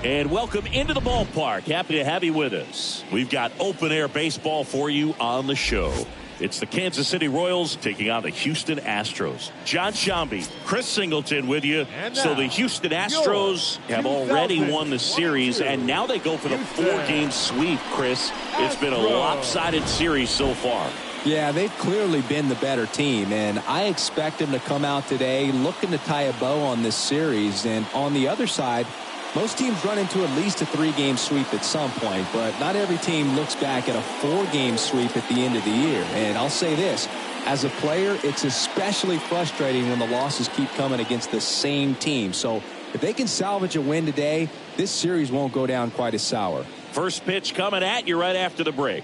And welcome into the ballpark. Happy to have you with us. We've got open-air baseball for you on the show. It's the Kansas City Royals taking on the Houston Astros. John Shambi, Chris Singleton with you. So the Houston Astros have already won the series, and now they go for the 4-game sweep, Chris. It's been a lopsided series so far. Yeah, they've clearly been the better team, and I expect them to come out today looking to tie a bow on this series. And on the other side, most teams run into at least a 3-game sweep at some point, but not every team looks back at a 4-game sweep at the end of the year. And I'll say this, as a player, it's especially frustrating when the losses keep coming against the same team. So if they can salvage a win today, this series won't go down quite as sour. First pitch coming at you right after the break.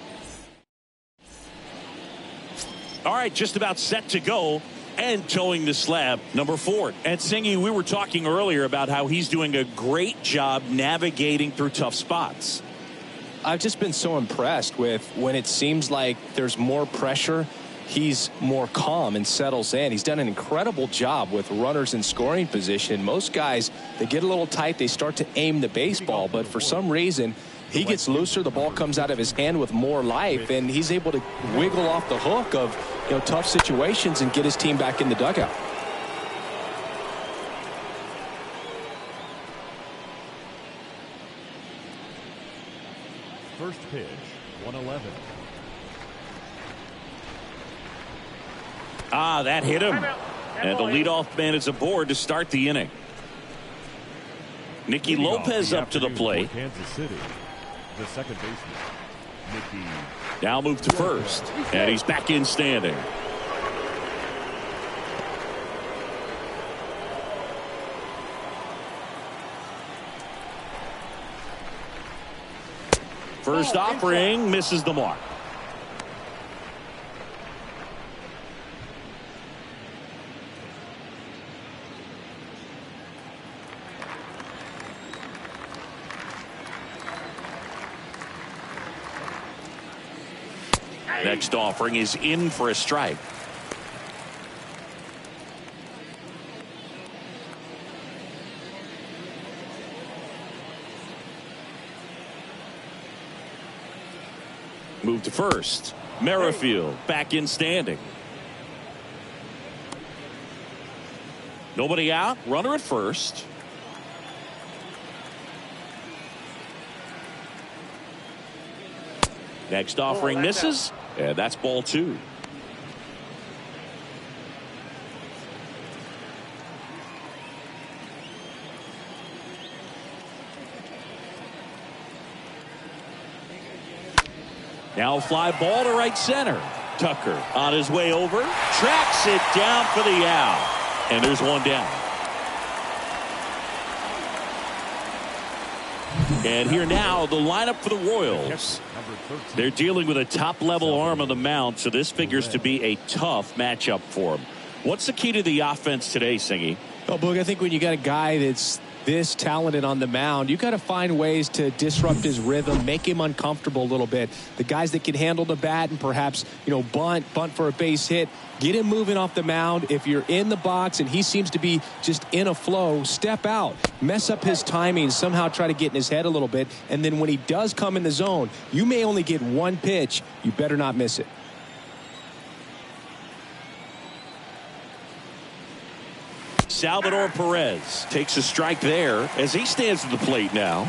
All right, just about set to go. And towing the slab, number 4. And Singy, we were talking earlier about how he's doing a great job navigating through tough spots. I've just been so impressed with when it seems like there's more pressure, he's more calm and settles in. He's done an incredible job with runners in scoring position. Most guys, they get a little tight, they start to aim the baseball, but for some reason, he gets looser, the ball comes out of his hand with more life, and he's able to wiggle off the hook of tough situations and get his team back in the dugout. First pitch, 111. That hit him. And the leadoff man is aboard to start the inning. Nicky Lopez up to the plate. Kansas City, the second baseman, Nicky. Now move to first, and he's back in standing. First offering misses the mark. Next offering is in for a strike. Move to first. Merrifield back in standing. Nobody out. Runner at first. Next offering misses. And that's ball 2. Now fly ball to right center. Tucker on his way over. Tracks it down for the out. And there's one down. And here now, the lineup for the Royals. They're dealing with a top-level arm on the mound, so this figures to be a tough matchup for them. What's the key to the offense today, Singy? Oh, Boog, I think when you got a guy that's this talented on the mound, you got to find ways to disrupt his rhythm, make him uncomfortable a little bit. The guys that can handle the bat and perhaps, bunt for a base hit, get him moving off the mound. If you're in the box and he seems to be just in a flow, step out, mess up his timing, somehow try to get in his head a little bit. And then when he does come in the zone, you may only get one pitch. You better not miss it. Salvador Perez takes a strike there as he stands at the plate now.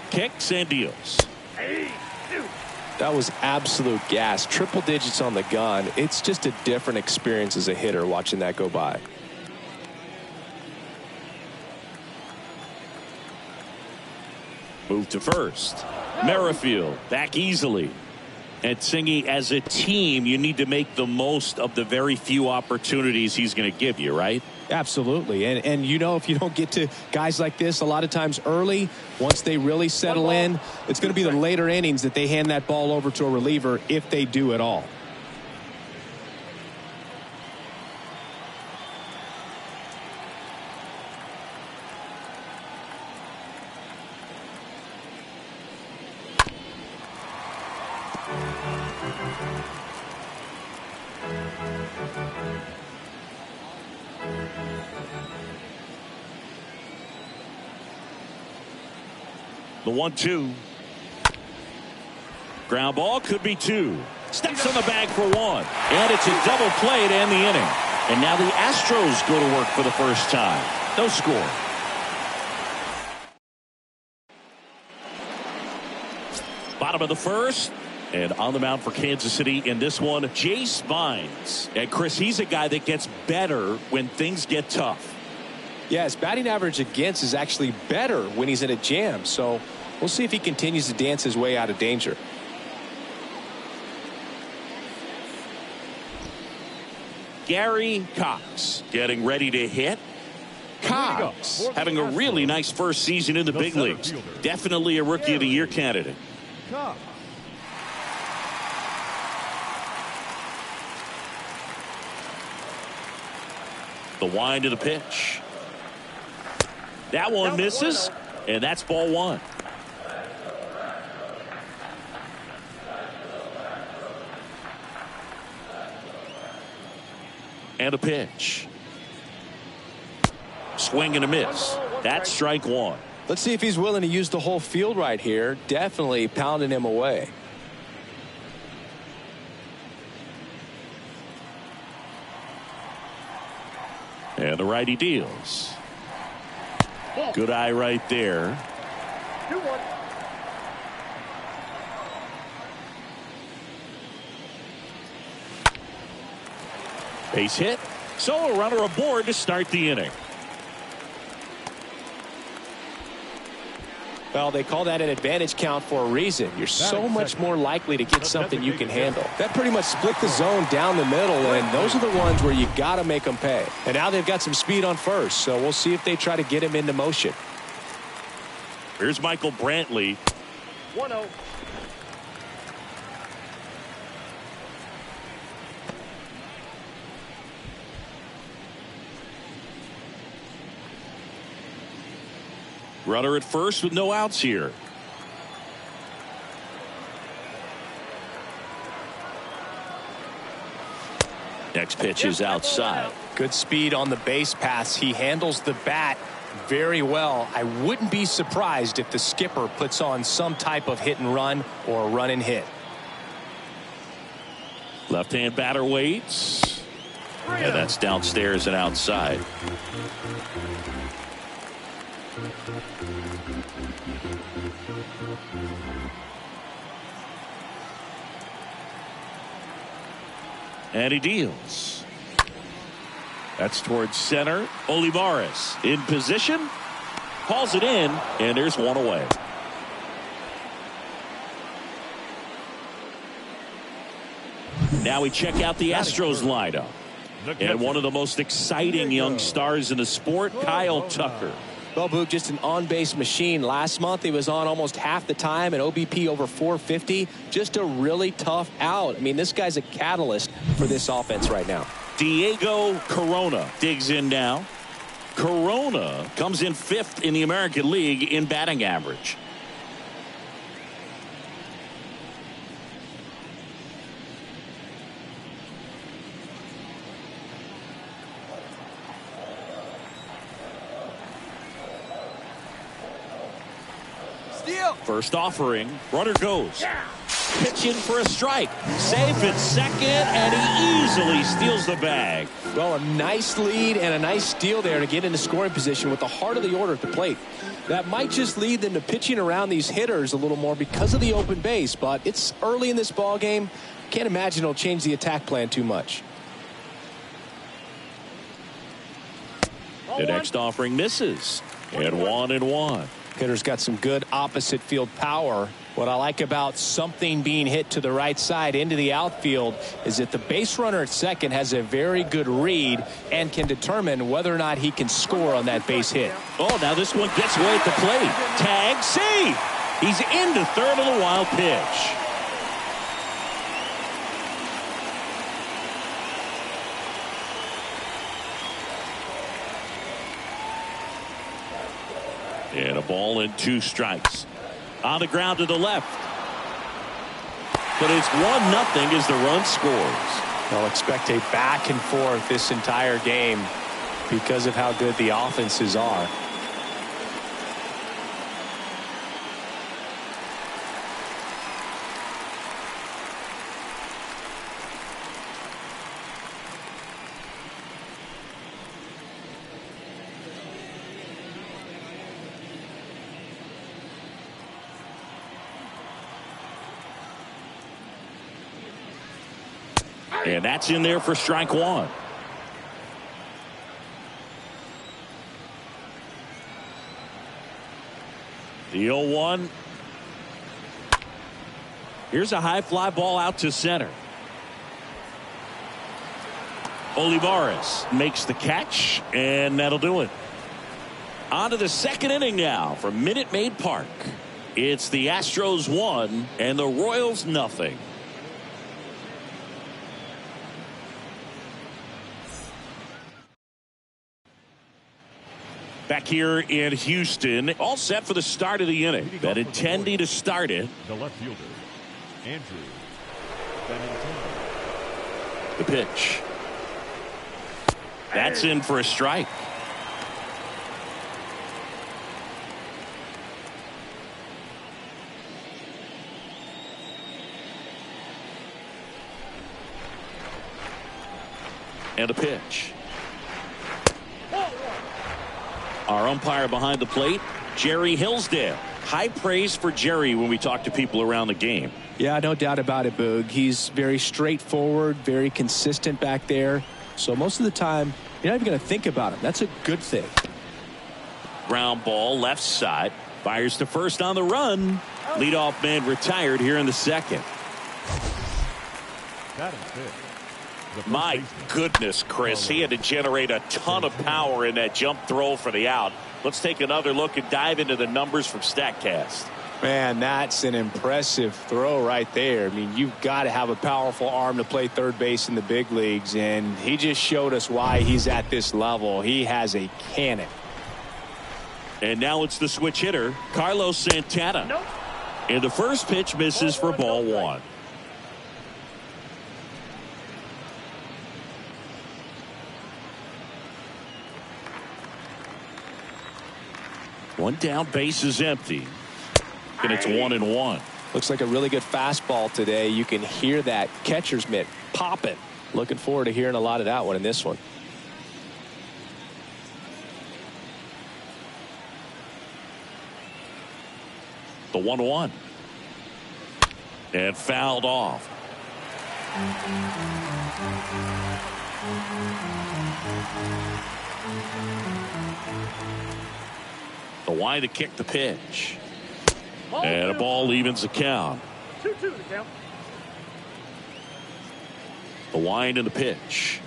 Kicks and deals. That was absolute gas. Triple digits on the gun. It's just a different experience as a hitter watching that go by. Move to first. Merrifield back easily. And Singy, as a team, you need to make the most of the very few opportunities he's going to give you, right? Absolutely. And if you don't get to guys like this a lot of times early, once they really settle in, it's going to be the later innings that they hand that ball over to a reliever if they do at all. The 1-2. Ground ball could be 2. Steps on the bag for 1. And it's a double play to end the inning. And now the Astros go to work for the first time. No score. Bottom of the first. And on the mound for Kansas City in this one, Jace Vines. And Chris, he's a guy that gets better when things get tough. Yeah, his batting average against is actually better when he's in a jam. So we'll see if he continues to dance his way out of danger. Gary Cox getting ready to hit. Cox having a really nice first season in the big leagues. Definitely a Rookie of the Year candidate. The wind of the pitch. That one misses, and that's ball 1. And a pitch. Swing and a miss. That's strike 1. Let's see if he's willing to use the whole field right here. Definitely pounding him away. And the righty deals. Good eye right there. 2-1. Base hit. So a runner aboard to start the inning. Well, they call that an advantage count for a reason. You're so much more likely to get something you can handle. That pretty much split the zone down the middle, and those are the ones where you got to make them pay. And now they've got some speed on first, so we'll see if they try to get him into motion. Here's Michael Brantley. 1-0. Runner at first with no outs here. Next pitch is outside. Good speed on the base pass. He handles the bat very well. I wouldn't be surprised if the skipper puts on some type of hit and run or a run and hit. Left-hand batter waits. And that's downstairs and outside. And he deals. That's towards center. Olivares in position. Calls it in, and there's one away. Now we check out the Astros lineup. And one of the most exciting young stars in the sport, Kyle Tucker. Well, Boog, just an on-base machine. Last month he was on almost half the time, an OBP over 450. Just a really tough out. I mean, this guy's a catalyst for this offense right now. Diego Corona digs in now. Corona comes in 5th in the American League in batting average. First offering, runner goes. Pitch in for a strike. Safe at second, and he easily steals the bag. Well, a nice lead and a nice steal there to get into scoring position with the heart of the order at the plate. That might just lead them to pitching around these hitters a little more because of the open base, but it's early in this ball game. Can't imagine it'll change the attack plan too much. The next offering misses. And 1-1. Hitter's got some good opposite field power. What I like about something being hit to the right side into the outfield is that the base runner at second has a very good read and can determine whether or not he can score on that base hit. Oh, now this one gets way at the plate. Tag, see. He's into third on the wild pitch. And a ball and 2 strikes. On the ground to the left. But it's 1-0 as the run scores. They'll expect a back and forth this entire game because of how good the offenses are. And that's in there for strike one. The 0-1. Here's a high fly ball out to center. Olivares makes the catch, and that'll do it. On to the second inning now from Minute Maid Park. It's the Astros 1 and the Royals nothing. Back here in Houston, all set for the start of the inning. That intending to start it. The left fielder, Andrew. The pitch. That's in for a strike. And a pitch. Our umpire behind the plate, Jerry Hillsdale. High praise for Jerry when we talk to people around the game. Yeah, no doubt about it, Boog. He's very straightforward, very consistent back there. So most of the time, you're not even going to think about him. That's a good thing. Ground ball left side. Fires to first on the run. Leadoff man retired here in the second. That is it. My goodness, Chris, he had to generate a ton of power in that jump throw for the out. Let's take another look and dive into the numbers from StatCast. Man, that's an impressive throw right there. I mean, you've got to have a powerful arm to play third base in the big leagues, and he just showed us why he's at this level. He has a cannon. And now it's the switch hitter, Carlos Santana. Nope. And the first pitch misses for ball one. One down, base is empty. And it's 1-1. Looks like a really good fastball today. You can hear that catcher's mitt popping. Looking forward to hearing a lot of that one in this one. The 1-1. And fouled off. The wind to kick the pitch. And a ball evens the count. 2-2 the count. The wind and the pitch.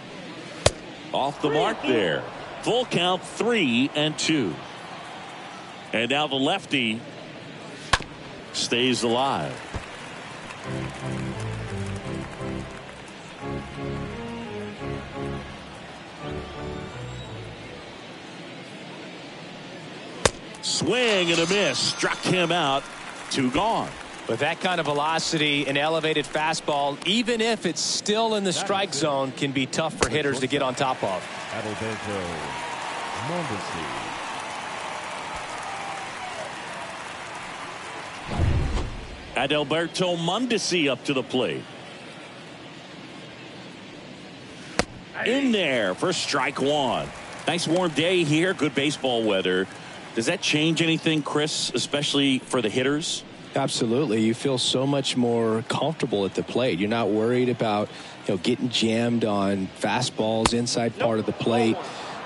Off the mark there. Full count, 3-2. And now the lefty stays alive. Swing and a miss. Struck him out. 2 gone. With that kind of velocity, an elevated fastball, even if it's still in the strike zone, can be tough for hitters to get on top of. Adalberto Mondesi up to the plate. In there for strike one. Nice warm day here. Good baseball weather. Does that change anything, Chris, especially for the hitters? Absolutely. You feel so much more comfortable at the plate. You're not worried about, getting jammed on fastballs inside part of the plate.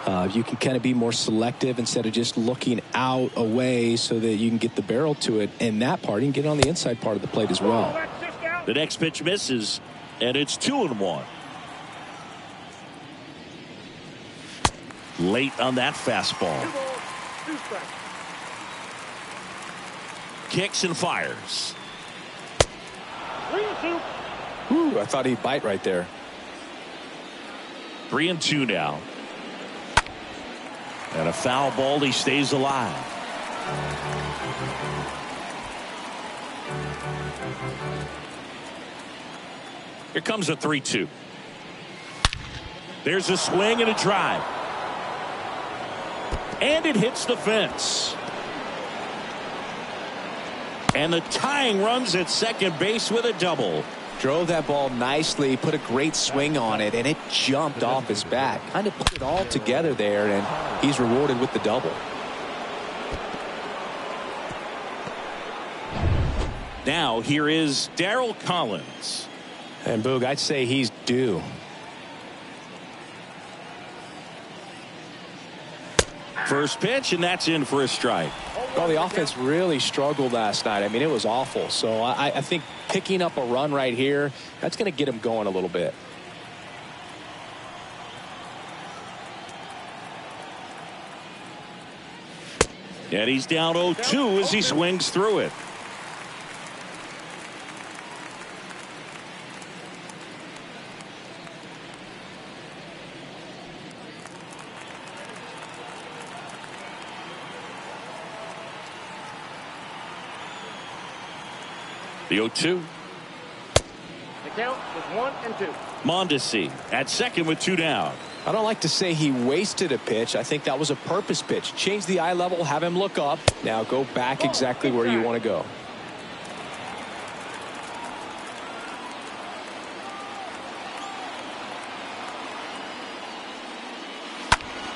You can kind of be more selective instead of just looking out away so that you can get the barrel to it. And that part, you can get it on the inside part of the plate as well. The next pitch misses, and it's 2-1. Late on that fastball. Kicks and fires. 3-2. Ooh, I thought he'd bite right there. 3-2 now. And a foul ball. He stays alive. Here comes a 3-2. There's a swing and a drive. And it hits the fence. And the tying runs at second base with a double. Drove that ball nicely, put a great swing on it, and it jumped off his bat. Kind of put it all together there, and he's rewarded with the double. Now here is Daryl Collins. And Boog, I'd say he's due. First pitch, and that's in for a strike. Well, the offense really struggled last night. I mean, it was awful. So I think picking up a run right here, that's going to get him going a little bit. And he's down 0-2 as he swings through it. The 0-2. The count is 1-2. Mondesi at second with 2 down. I don't like to say he wasted a pitch. I think that was a purpose pitch. Change the eye level, have him look up. Now go back exactly where you want to go.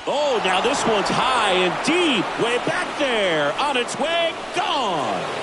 Oh, now this one's high and deep. Way back there. On its way. Gone.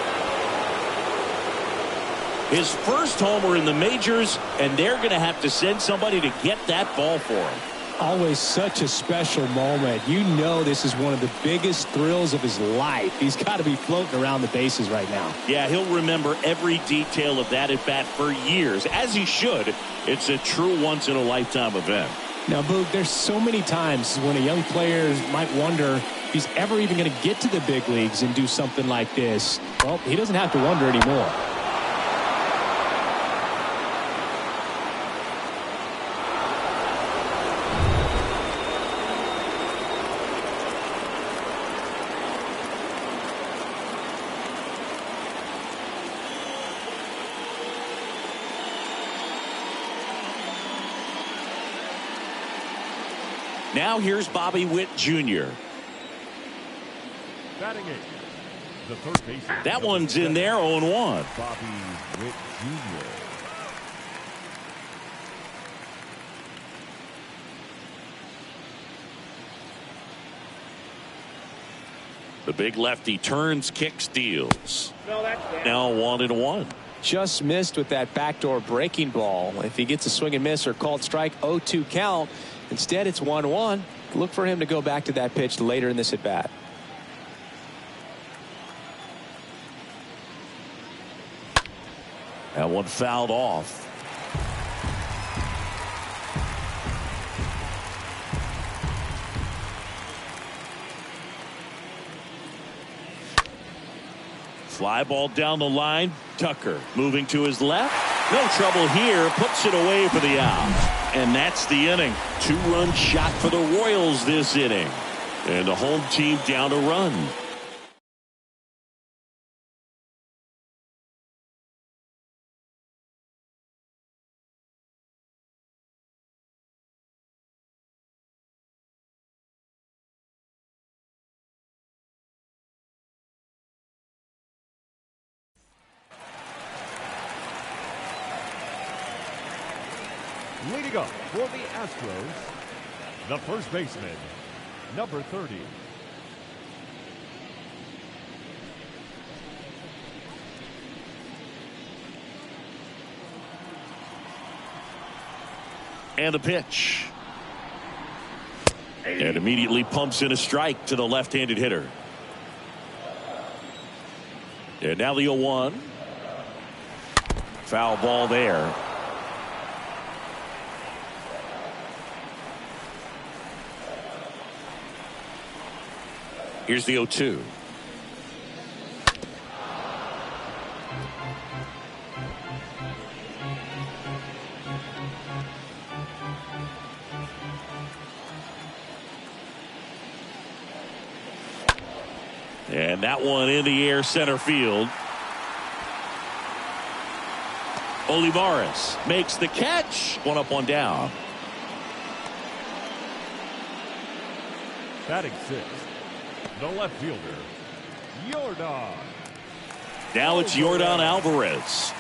His first homer in the majors, and they're going to have to send somebody to get that ball for him. Always such a special moment. You know this is one of the biggest thrills of his life. He's got to be floating around the bases right now. Yeah, he'll remember every detail of that at bat for years, as he should. It's a true once-in-a-lifetime event. Now, Boog, there's so many times when a young player might wonder if he's ever even going to get to the big leagues and do something like this. Well, he doesn't have to wonder anymore. Now here's Bobby Whitt Jr. Batting eighth, the third baseman. That one's in there, 0-1. Bobby Whitt Jr. The big lefty turns, kicks, deals. Now 1-1. Just missed with that backdoor breaking ball. If he gets a swing and miss or called strike, 0-2 count. Instead, it's 1-1. Look for him to go back to that pitch later in this at bat. That one fouled off. Fly ball down the line. Tucker moving to his left. No trouble here. Puts it away for the out. And that's the inning. 2-run shot for the Royals this inning. And the home team down a run. Leading up for the Astros, the first baseman, number 30. And a pitch. And immediately pumps in a strike to the left-handed hitter. And now the 0-1. Foul ball there. Here's the 0-2. And that one in the air center field. Olivares makes the catch. One up, one down. Batting sixth, the left fielder, Yordan. Now it's Yordan Alvarez.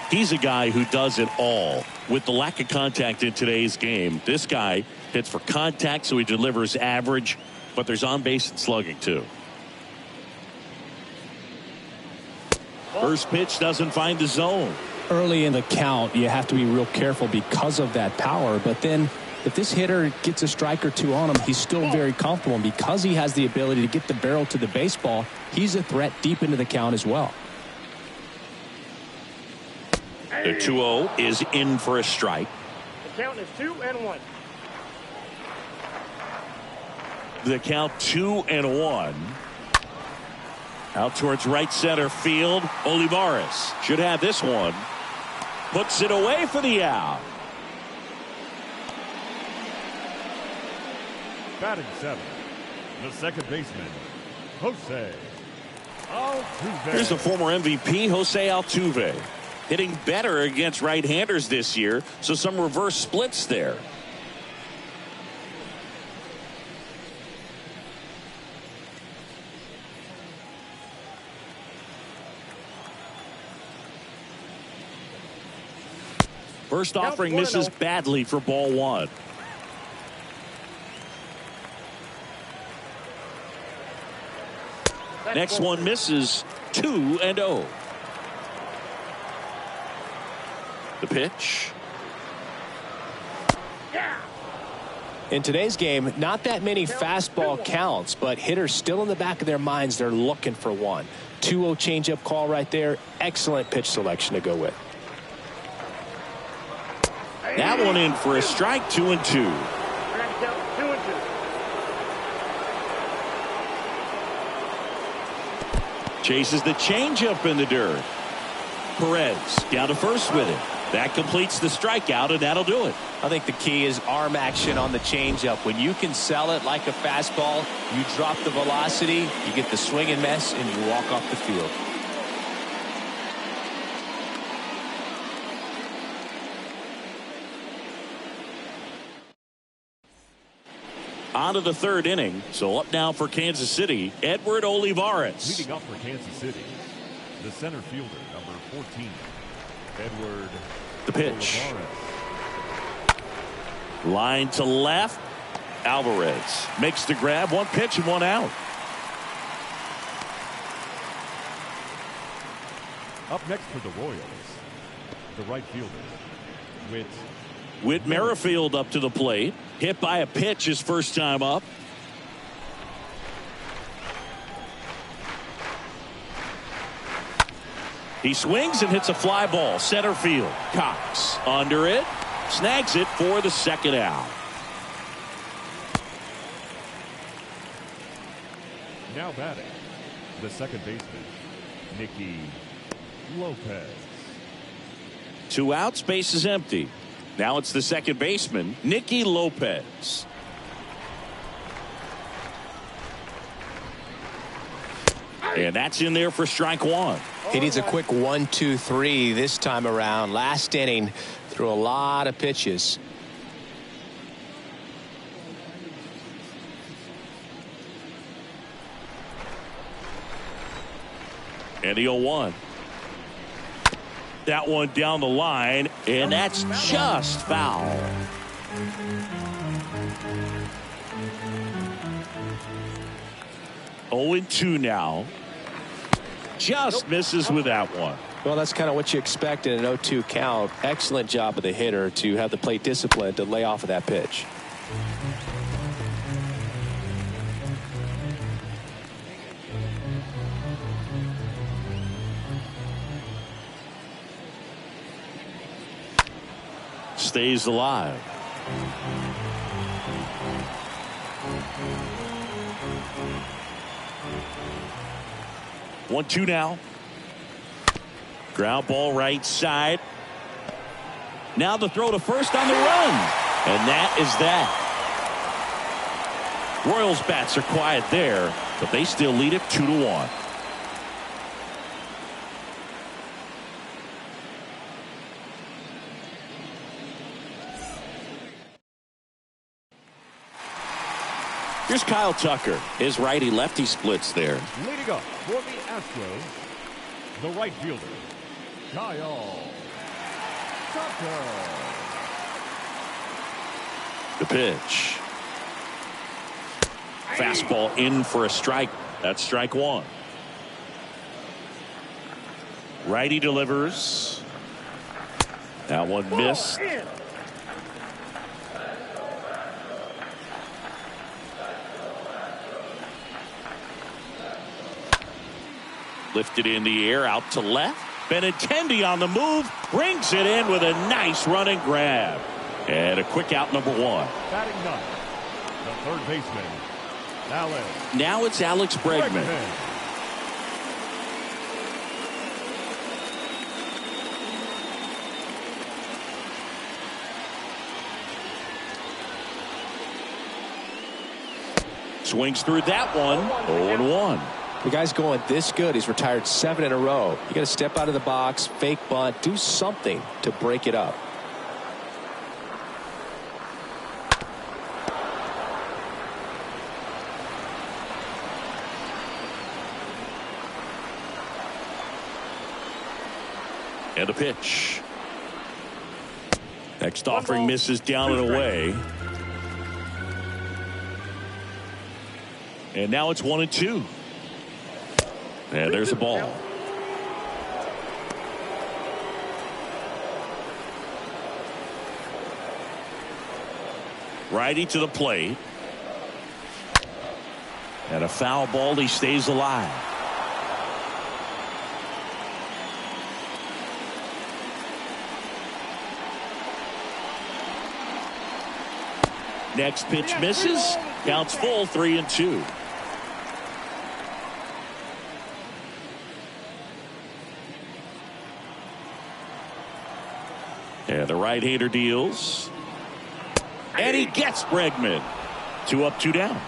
He's a guy who does it all. With the lack of contact in today's game, this guy hits for contact, so he delivers average, but there's on base and slugging too. First pitch doesn't find the zone. early in the count, you have to be real careful because of that power. But then if this hitter gets a strike or two on him, he's still very comfortable. And because he has the ability to get the barrel to the baseball, he's a threat deep into the count as well. The 2-0 is in for a strike. The count is 2-1. The count 2-1. Out towards right center field. Olivares should have this one. Puts it away for the out. Batting 7, the second baseman, Jose Altuve. Here's the former MVP, Jose Altuve. Hitting better against right-handers this year, so some reverse splits there. First offering misses badly for ball 1. Next one misses 2-0. The pitch. In today's game, not that many fastball counts, but hitters still in the back of their minds, they're looking for one. 2-0 changeup call right there. Excellent pitch selection to go with. That one in for a strike. 2-2. Chases the changeup in the dirt. Perez down to first with it. That completes the strikeout, and that'll do it. I think the key is arm action on the changeup. When you can sell it like a fastball, you drop the velocity, you get the swing and miss, and you walk off the field. On to the third inning. So up now for Kansas City, Edward Olivares. Leading up for Kansas City, the center fielder, number 14, Edward. The pitch. Olivares. Line to left. Alvarez makes the grab. One pitch and one out. Up next for the Royals, the right fielder, Whitt Merrifield up to the plate. Hit by a pitch his first time up. He swings and hits a fly ball. Center field. Cox under it. Snags it for the second out. Now batting, the second baseman, Nicky Lopez. 2 outs, base is empty. Now it's the second baseman, Nicky Lopez. And that's in there for strike 1. He needs a quick 1-2-3 this time around. Last inning, threw a lot of pitches. And the 0-1. That one down the line, and that's just foul. Oh, 2 now. Just misses with that one. Well, that's kind of what you expect in an 0-2 count. Excellent job of the hitter to have the plate discipline to lay off of that pitch. Stays alive. One, 2 now. Ground ball right side. Now the throw to first on the run. And that is that. Royals bats are quiet there, but they still lead it 2-1. Here's Kyle Tucker. His righty-lefty splits there. Leading up for the Astros, the right fielder, Kyle Tucker. The pitch. Fastball in for a strike. That's strike 1. Righty delivers. That one missed. Lifted in the air out to left. Benintendi on the move. Brings it in with a nice running grab. And a quick out, number one. Batting ninth, the third baseman, Alex. Now it's Alex Bregman. Swings through that one. 0-1. The guy's going this good. He's retired 7 in a row. You got to step out of the box, fake bunt, do something to break it up. And a pitch. Next offering misses down and away. And now it's 1-2. And there's a ball. Righty to the plate. And a foul ball. He stays alive. Next pitch misses. Counts full, 3-2. And the right-hander deals. And he gets Bregman. 2 up, 2 down.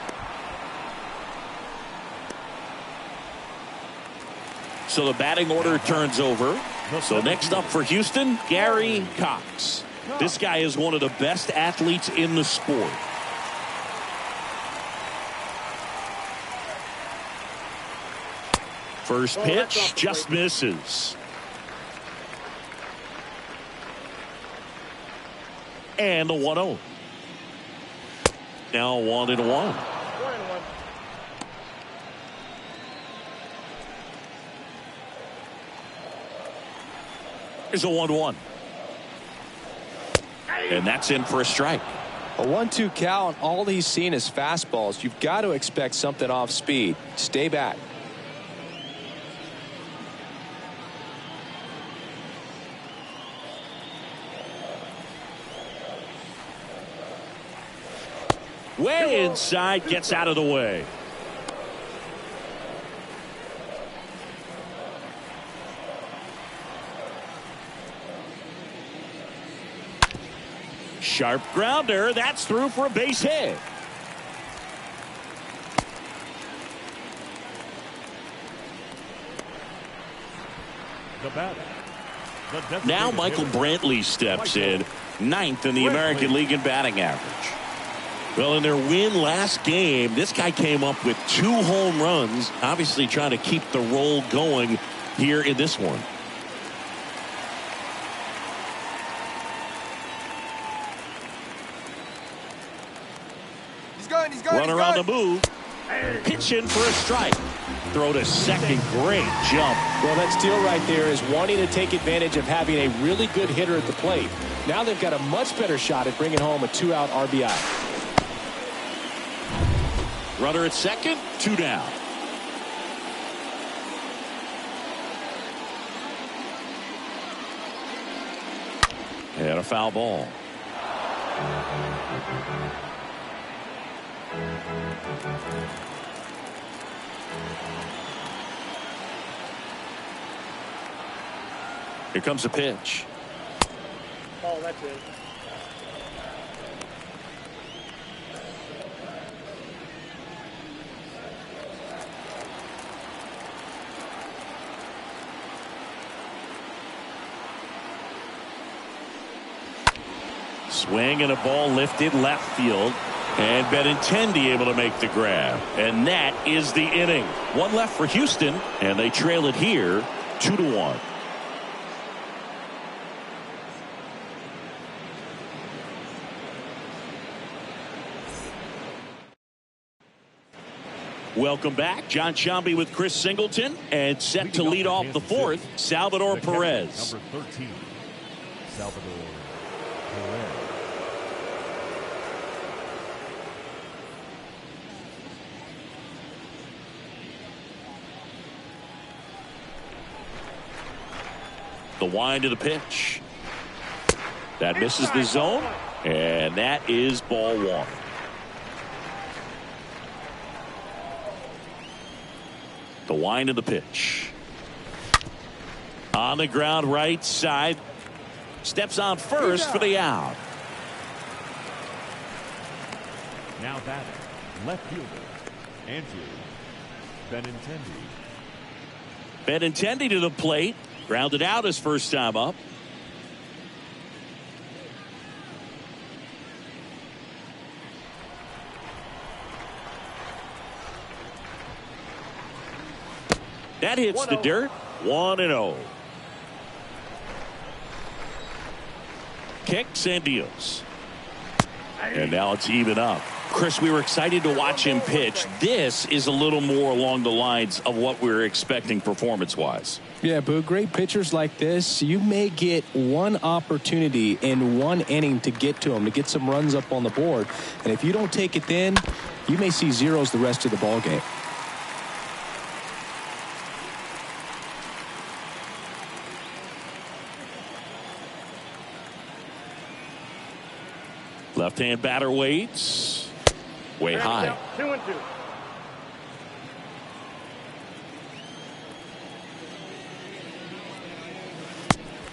So the batting order turns over. So next up for Houston, Gary Cox. This guy is one of the best athletes in the sport. First pitch just misses. And the 1-0. Now 1-1. Here's a 1-1. And that's in for a strike. A 1-2 count. All he's seen is fastballs. You've got to expect something off speed. Stay back. Way inside, gets out of the way. Sharp grounder. That's through for a base hit. Now Michael Brantley steps in, 9th in the American League in batting average. Well, in their win last game, this guy came up with 2 home runs, obviously trying to keep the roll going here in this one. Runner on the move. Pitching for a strike. Throw to second. Great jump. Well, that steal right there is wanting to take advantage of having a really good hitter at the plate. Now they've got a much better shot at bringing home a 2-out RBI. Runner at second. 2 down. And a foul ball. Here comes a pitch. Oh, that's it. Swing and a ball lifted left field. And Benintendi able to make the grab. And that is the inning. 1 left for Houston. And they trail it here 2-1. Welcome back. John Sciambi with Chris Singleton. And set to lead off the 4th, Salvador Perez. Number 13, Salvador Perez. The wind of the pitch. That misses the zone, and that is ball one. The wind of the pitch. On the ground, right side. Steps on first for the out. Now batting, left fielder, Andrew Benintendi. Benintendi to the plate. Grounded out his first time up. That hits the dirt. 1-0. Kicks and deals. And now it's even up. Chris, we were excited to watch him pitch. This is a little more along the lines of what we were expecting performance-wise. Yeah, Boo, great pitchers like this, you may get one opportunity in one inning to get to them, to get some runs up on the board. And if you don't take it then, you may see zeros the rest of the ball game. Left-hand batter waits. Way high. 2-2.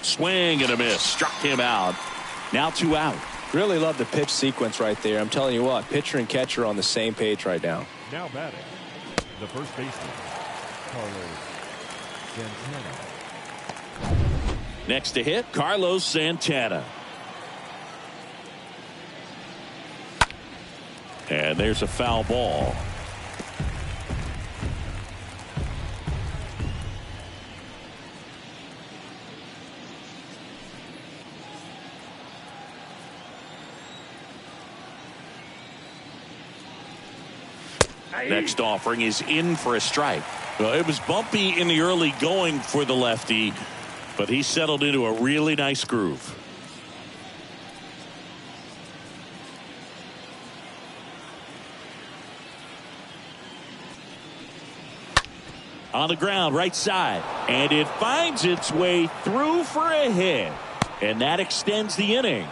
Swing and a miss. Struck him out. Now 2 out. Really love the pitch sequence right there. I'm telling you what, pitcher and catcher are on the same page right now. Now batting, the first baseman, Carlos Santana. Next to hit, Carlos Santana. And there's a foul ball. Next offering is in for a strike. Well, it was bumpy in the early going for the lefty, but he settled into a really nice groove. On the ground, right side, and it finds its way through for a hit, and that extends the inning.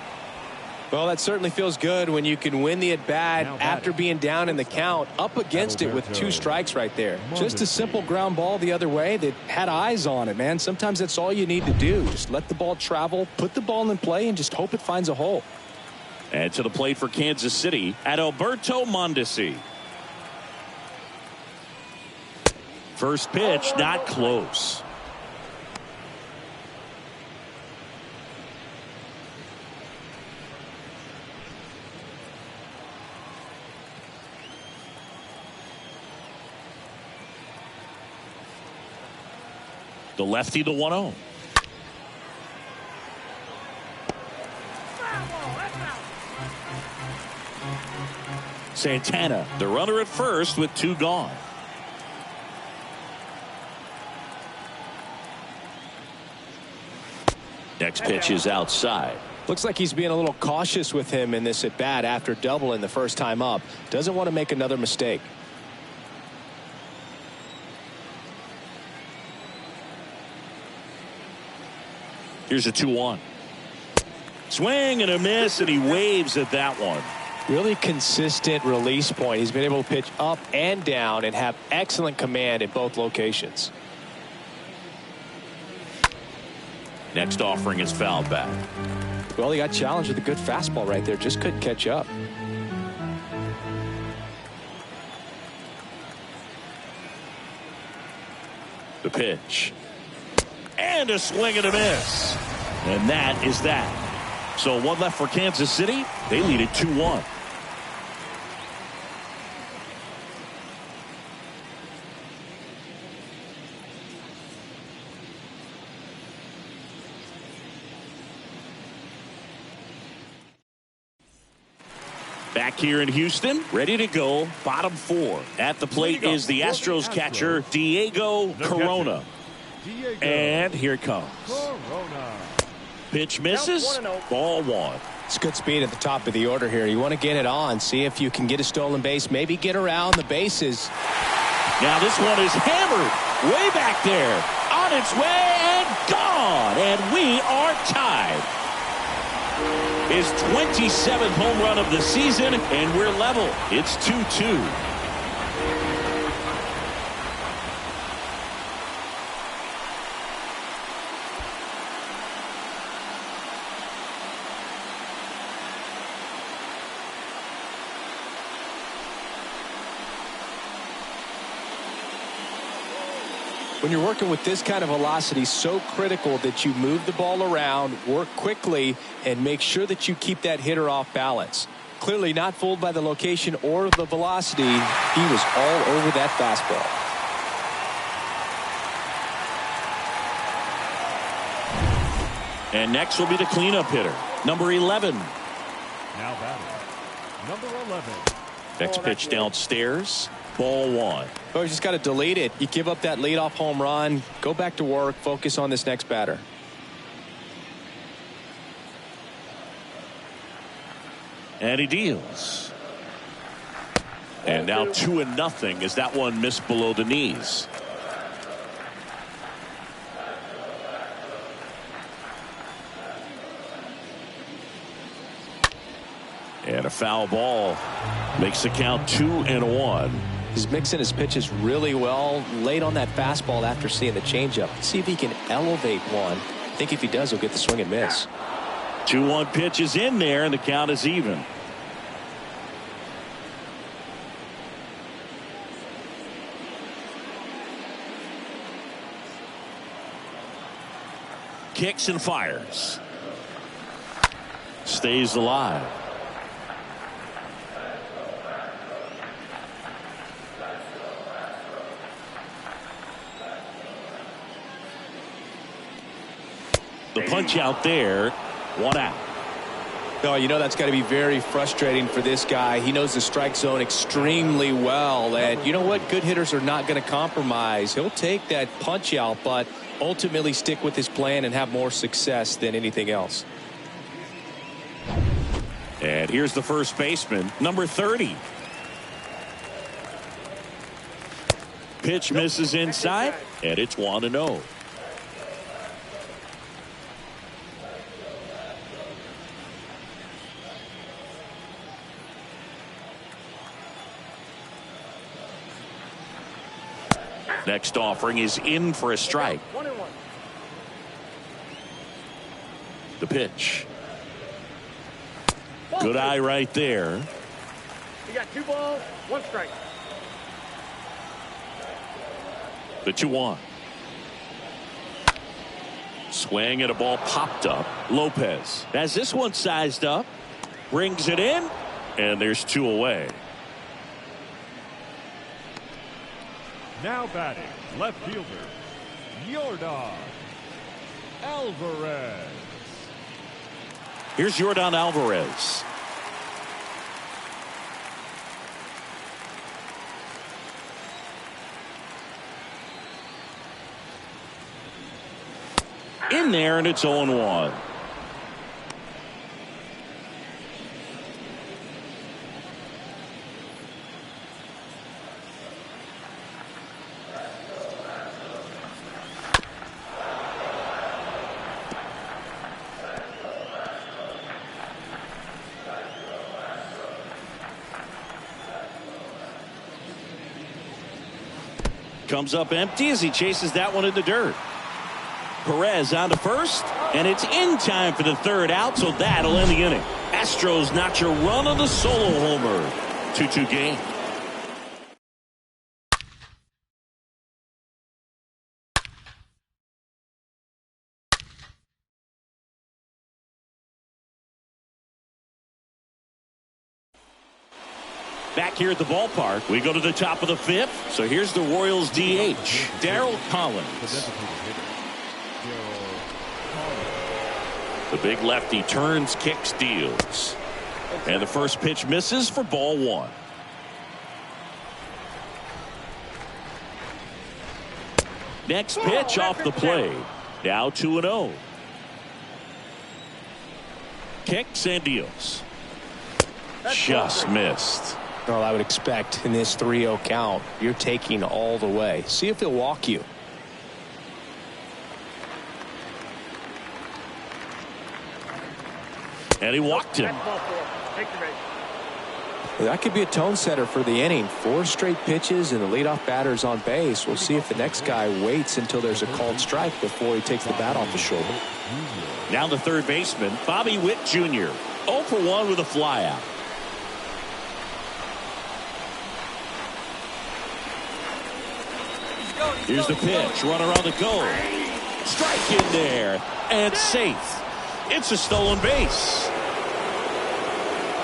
Well, that certainly feels good when you can win the at-bat after being down in the count, up against it with 2 strikes right there. Just a simple ground ball the other way that had eyes on it, man. Sometimes that's all you need to do. Just let the ball travel, put the ball in play, and just hope it finds a hole. And to the plate for Kansas City, Adalberto Mondesi. First pitch, not close. The lefty, the 1-0. Santana, the runner at first with 2 gone. Next pitch is outside. Looks like he's being a little cautious with him in this at-bat after doubling the first time up. Doesn't want to make another mistake. Here's a 2-1. Swing and a miss, and he waves at that one. Really consistent release point. He's been able to pitch up and down and have excellent command in both locations. Next offering is fouled back. Well, he got challenged with a good fastball right there. Just couldn't catch up. The pitch. And a swing and a miss. And that is that. So 1 left for Kansas City. They lead it 2-1. Back here in Houston, ready to go. Bottom 4. At the plate is the Astros catcher, Diego Corona. And here it comes. Corona. Pitch misses. Ball 1. It's good speed at the top of the order here. You want to get it on, see if you can get a stolen base, maybe get around the bases. Now this one is hammered way back there, on its way and gone, and we are tied. His 27th home run of the season, and we're level. It's 2-2. When you're working with this kind of velocity, so critical that you move the ball around, work quickly, and make sure that you keep that hitter off balance. Clearly not fooled by the location or the velocity. He was all over that fastball. And next will be the cleanup hitter, number 11. Now batting, number 11. Next pitch downstairs. Ball 1. Oh, you just got to delete it. You give up that leadoff home run. Go back to work. Focus on this next batter. And he deals. And now 2-0 as that one missed below the knees. And a foul ball makes the count 2-1. He's mixing his pitches really well. Late on that fastball after seeing the changeup. See if he can elevate one. I think if he does, he'll get the swing and miss. 2-1 pitch is in there, and the count is even. Kicks and fires. Stays alive. The punch out there, 1 out. Oh, you know that's got to be very frustrating for this guy. He knows the strike zone extremely well. And you know what? Good hitters are not going to compromise. He'll take that punch out, but ultimately stick with his plan and have more success than anything else. And here's the first baseman, number 30. Pitch misses inside, and it's 1-0. Next offering is in for a strike. 1-1. The pitch. Good eye right there. You got 2 balls, 1 strike. The 2-1. Swing and a ball popped up. Lopez has this one sized up. Brings it in. And there's 2 away. Now batting, left fielder, Yordan Alvarez. Here's Yordan Alvarez. In there, and it's 0-1. Comes up empty as he chases that one in the dirt. Perez on to first, and it's in time for the 3rd out, so that'll end the inning. Astros notch a run on the solo homer. 2-2 game. Back here at the ballpark, we go to the top of the 5th. So here's the Royals DH, Daryl Collins. The big lefty turns, kicks, deals. And the first pitch misses for ball 1. Next pitch off the plate. Now 2-0. kicks and deals. Just missed. Well, I would expect in this 3-0 count, you're taking all the way. See if he'll walk you. And he walked him. That could be a tone setter for the inning. 4 straight pitches and the leadoff batter's on base. We'll see if the next guy waits until there's a called strike before he takes the bat off the shoulder. Now the third baseman, Bobby Whitt Jr. 0 for 1 with a flyout. Here's the pitch. Runner on the go. Strike in there. And safe. It's a stolen base.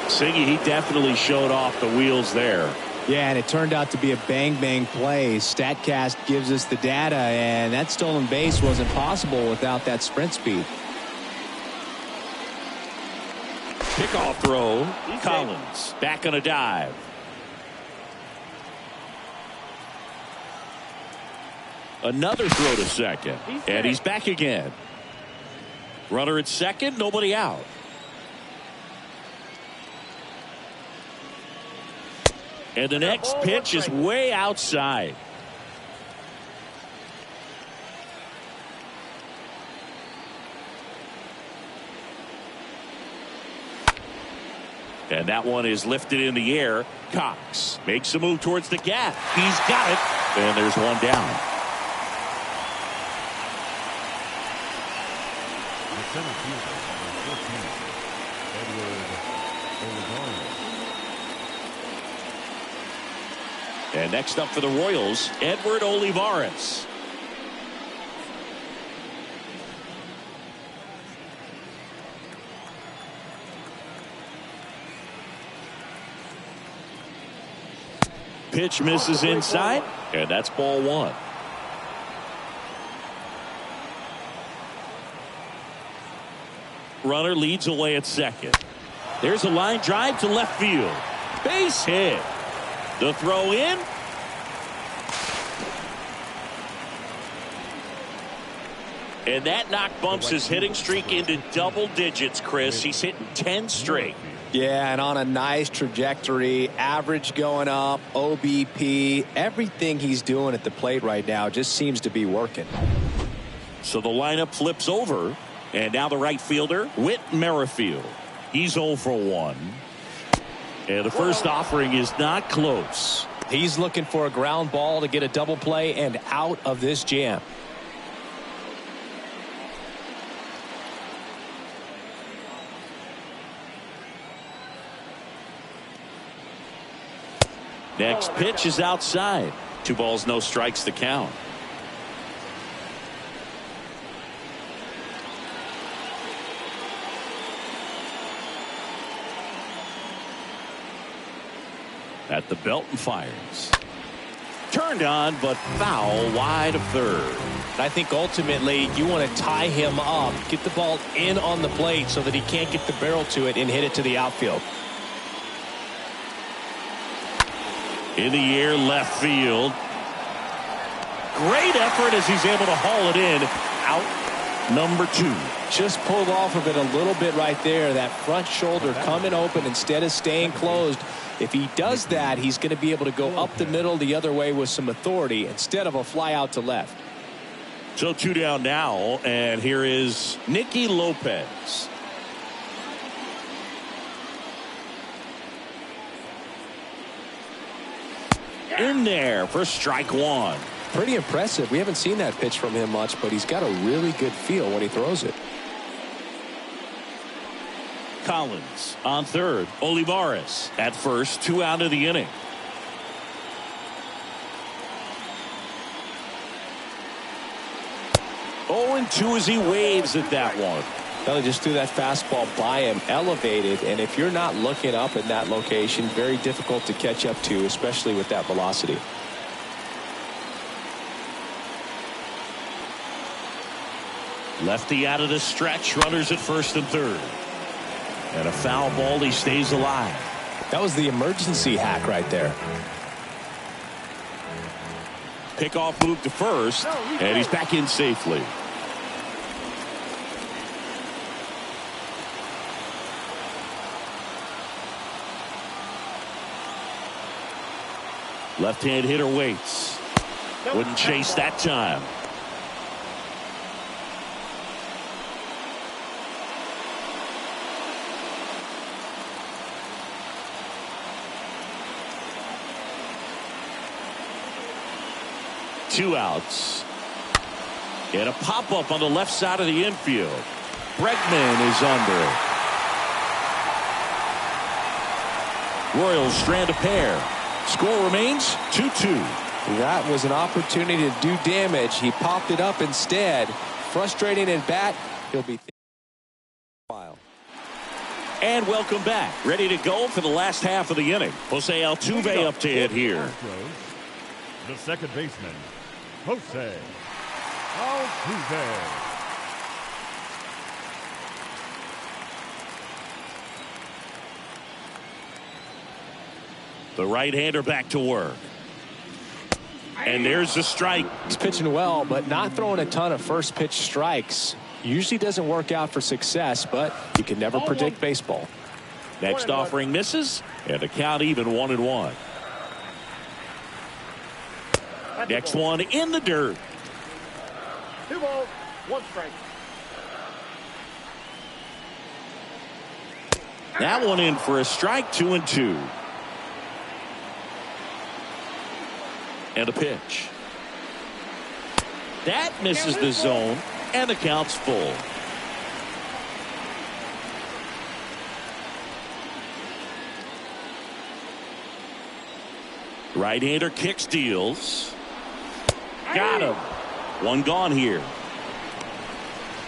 Siggy, he definitely showed off the wheels there. Yeah, and it turned out to be a bang-bang play. StatCast gives us the data, and that stolen base wasn't possible without that sprint speed. Kickoff throw. Collins back on a dive. Another throw to second. And he's back again. Runner at second, nobody out. And the next pitch is way outside. And that one is lifted in the air. Cox makes a move towards the gap. He's got it. And there's one down. The center fielder, number 14, Olivares. And next up for the Royals, Edward Olivares. Pitch misses inside, and that's ball 1. Runner leads away at second. There's a line drive to left field. Base hit. The throw in. And that knock bumps his hitting streak into double digits, Chris. He's hitting 10 straight. Yeah, and on a nice trajectory, average going up, OBP, everything he's doing at the plate right now just seems to be working. So the lineup flips over, and now the right fielder, Whit Merrifield. He's 0 for 1. And the first offering is not close. He's looking for a ground ball to get a double play and out of this jam. Next pitch is outside. 2 balls, no strikes to count. At the belt and fires. Turned on, but foul wide of third. I think ultimately you want to tie him up, get the ball in on the plate so that he can't get the barrel to it and hit it to the outfield. In the air, left field. Great effort as he's able to haul it in. Out number 2. Just pulled off of it a little bit right there. That front shoulder coming open instead of staying closed. If he does that, he's going to be able to go up the middle the other way with some authority instead of a fly out to left. So 2 down now, and here is Nicky Lopez. In there for strike 1. Pretty impressive. We haven't seen that pitch from him much, but he's got a really good feel when he throws it. Collins on third. Olivares at first. 2 out of the inning. Oh, 0-2 as he waves at that one. He just threw that fastball by him, elevated, and if you're not looking up in that location, very difficult to catch up to, especially with that velocity. Lefty out of the stretch. Runners at first and third. And a foul ball. He stays alive. That was the emergency hack right there. Pickoff move to first, and he's back in safely. Left-hand hitter waits. Wouldn't chase that time. Two outs. And a pop-up on the left side of the infield. Bregman is under it. Royals strand a pair. Score remains 2-2. That was an opportunity to do damage. He popped it up instead. Frustrating at bat. He'll be while. And welcome back. Ready to go for the last half of the inning. Jose Altuve up to hit here. The second baseman, Jose Altuve. The right-hander back to work. And there's the strike. He's pitching well, but not throwing a ton of first pitch strikes. Usually doesn't work out for success, but you can never predict baseball. Next offering misses, and the count even 1-1. Next one in the dirt. 2 balls, 1 strike. That one in for a strike, 2-2. And a pitch. That misses the zone, and the count's full. Right-hander kicks, deals. Got him. One gone here.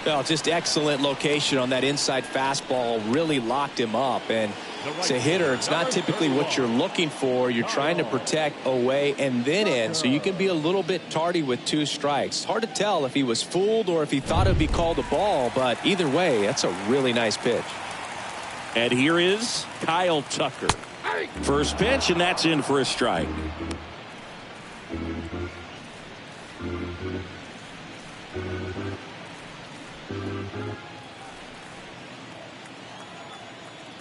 Well, just excellent location on that inside fastball. Really locked him up. And as a hitter, it's not typically what you're looking for. You're trying to protect away and then in, so you can be a little bit tardy with 2 strikes. It's hard to tell if he was fooled or if he thought it would be called a ball, but either way, that's a really nice pitch. And here is Kyle Tucker. First pitch, and that's in for a strike.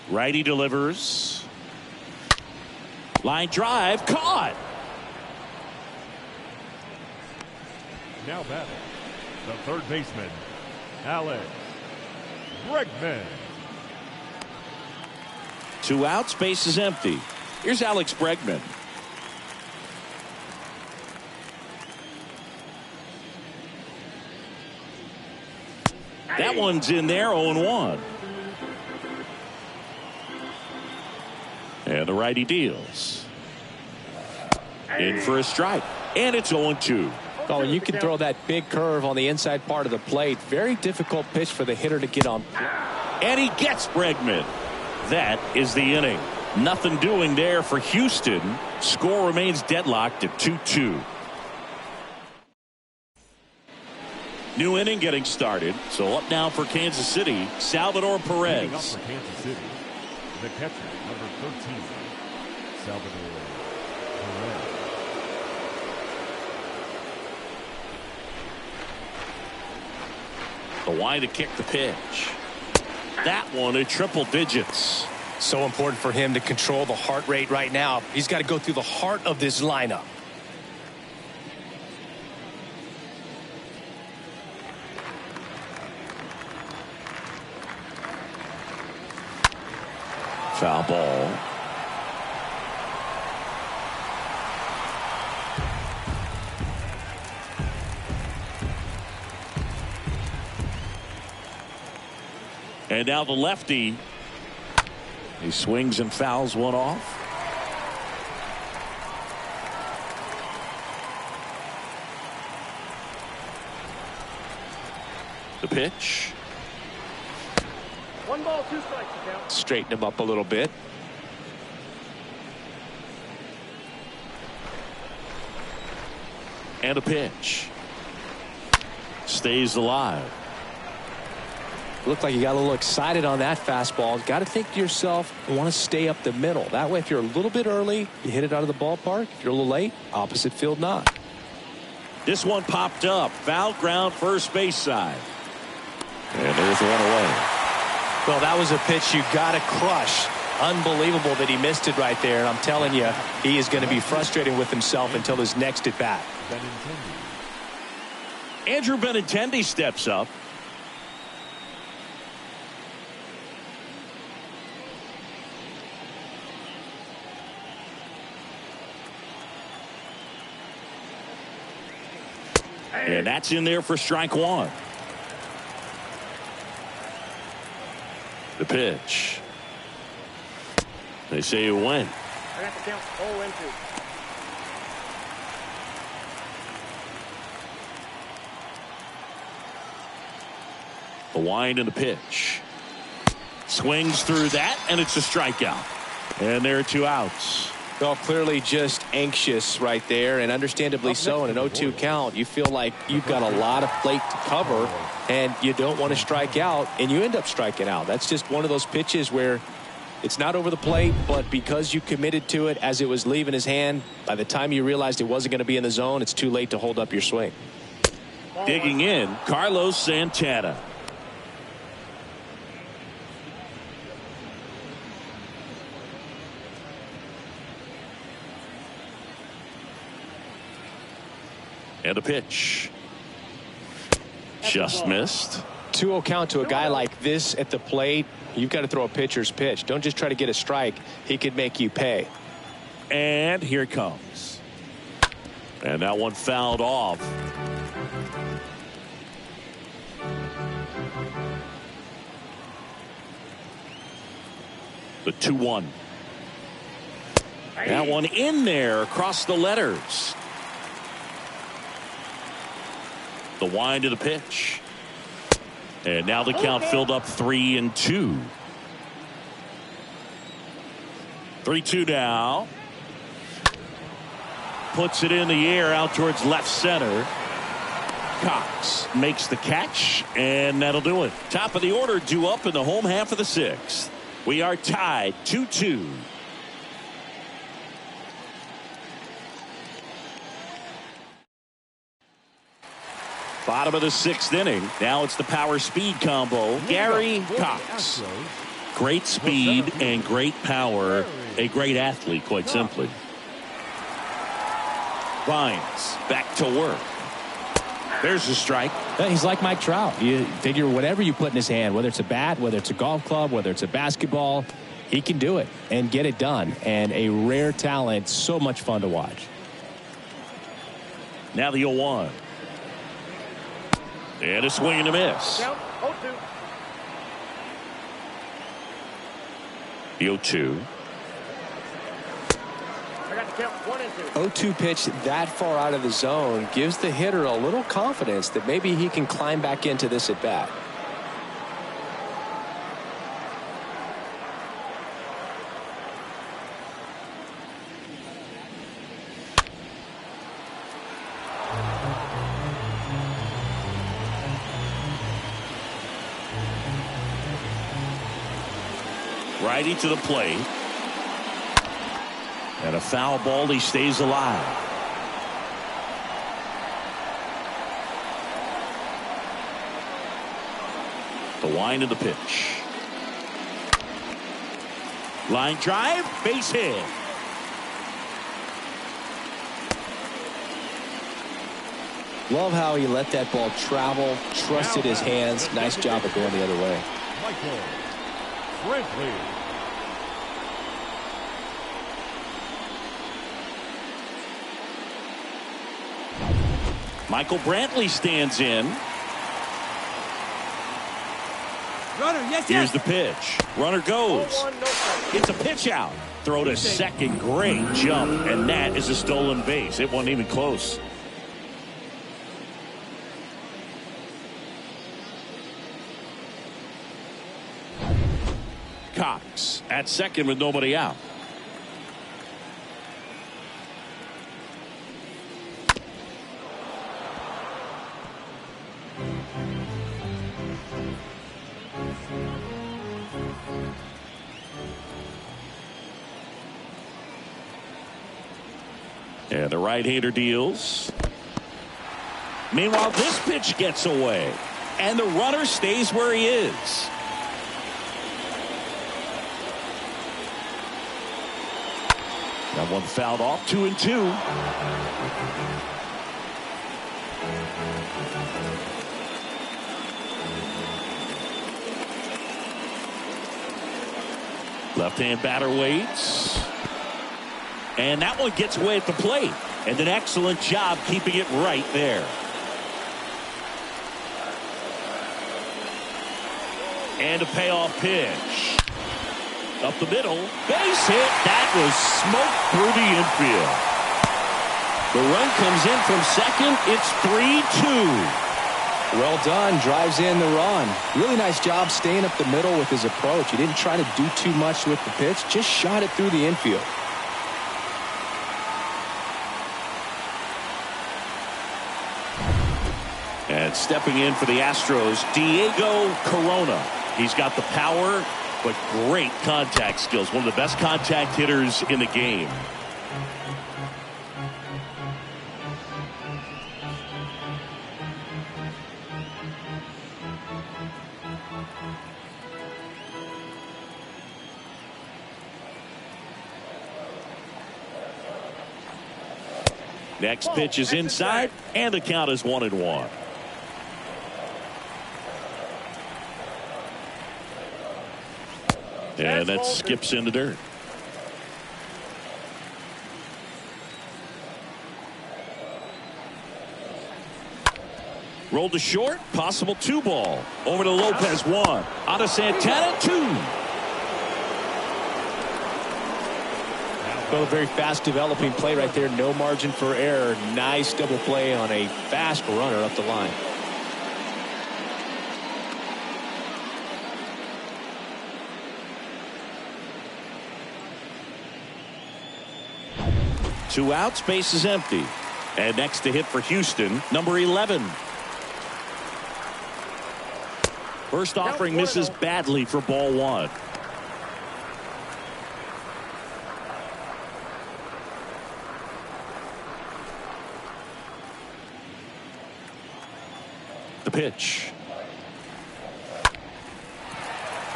Righty delivers. Line drive, caught. Now batting, the third baseman, Alex Bregman. 2 outs, base is empty. Here's Alex Bregman. That one's in there, 0-1. And the righty deals. In for a strike. And it's 0-2. Oh, you can throw that big curve on the inside part of the plate. Very difficult pitch for the hitter to get on. And he gets Bregman. That is the inning. Nothing doing there for Houston. Score remains deadlocked at 2-2. New inning getting started. So up now for Kansas City, Salvador Perez. Up for Kansas City, the catcher, number 13, Salvador Perez. The wide to kick the pitch. That one at triple digits. So important for him to control the heart rate right now. He's got to go through the heart of this lineup. Foul ball. And now the lefty. He swings and fouls one off. The pitch. 1 ball, 2 strikes. Count. Straighten him up a little bit. And a pitch. Stays alive. Looked like you got a little excited on that fastball. Got to think to yourself, I want to stay up the middle. That way, if you're a little bit early, you hit it out of the ballpark. If you're a little late, opposite field not. This one popped up. Foul ground, first base side. And there's one away. Well, that was a pitch you got to crush. Unbelievable that he missed it right there. And I'm telling you, he is going to be frustrated with himself until his next at bat. Andrew Benintendi steps up. And that's in there for strike one. The pitch. They say it went. I got the count 0-2. The wind and the pitch. Swings through that, and it's a strikeout. And there are 2 outs. Well, clearly just anxious right there, and understandably so. In an 0-2 count, you feel like you've got a lot of plate to cover, and you don't want to strike out, and you end up striking out. That's just one of those pitches where it's not over the plate, but because you committed to it as it was leaving his hand, by the time you realized it wasn't going to be in the zone, it's too late to hold up your swing. Digging in, Carlos Santana. And a pitch. Just missed. 2-0 count to a guy like this at the plate. You've got to throw a pitcher's pitch. Don't just try to get a strike. He could make you pay. And here it comes. And that one fouled off. The 2-1. That one in there across the letters. The wind of the pitch. And now the count filled up 3-2. 3-2 now. Puts it in the air out towards left center. Cox makes the catch, and that'll do it. Top of the order due up in the home half of the 6th. We are tied 2-2. Bottom of the 6th inning. Now it's the power speed combo. Gary Cox. Great speed and great power. A great athlete, quite simply. Vines back to work. There's a strike. He's like Mike Trout. You figure whatever you put in his hand, whether it's a bat, whether it's a golf club, whether it's a basketball, he can do it and get it done. And a rare talent, so much fun to watch. Now the 0-1. And a swing and a miss. Count 0-2. The 0-2. I got the count 1-2. 0-2 pitch that far out of the zone gives the hitter a little confidence that maybe he can climb back into this at bat. Righty to the plate. And a foul ball. He stays alive. The wind of the pitch. Line drive. Base hit. Love how he let that ball travel, trusted his hands. Nice job of going the other way. Michael Brantley. Michael Brantley stands in. Runner, yes, Here's the pitch. Runner goes. 0-1, no strike. It's a pitch out. Throw to second. Great jump. And that is a stolen base. It wasn't even close. Cox at second with nobody out. And the right-hander deals. Meanwhile, this pitch gets away. And the runner stays where he is. One fouled off, 2-2. Left-hand batter waits. And that one gets away at the plate. And an excellent job keeping it right there. And a payoff pitch. Up the middle. Base hit. That was smoked through the infield. The run comes in from second. It's 3-2. Well done. Drives in the run. Really nice job staying up the middle with his approach. He didn't try to do too much with the pitch. Just shot it through the infield. And stepping in for the Astros, Diego Corona. He's got the power, but great contact skills. One of the best contact hitters in the game. Next pitch is inside, and the count is 1-1. And that skips into dirt. Rolled to short, possible 2-ball. Over to Lopez, 1. Out of Santana, 2. Well, a very fast developing play right there. No margin for error. Nice double play on a fast runner up the line. Two outs, base is empty. And next to hit for Houston, number 11. First offering misses badly for ball 1. The pitch.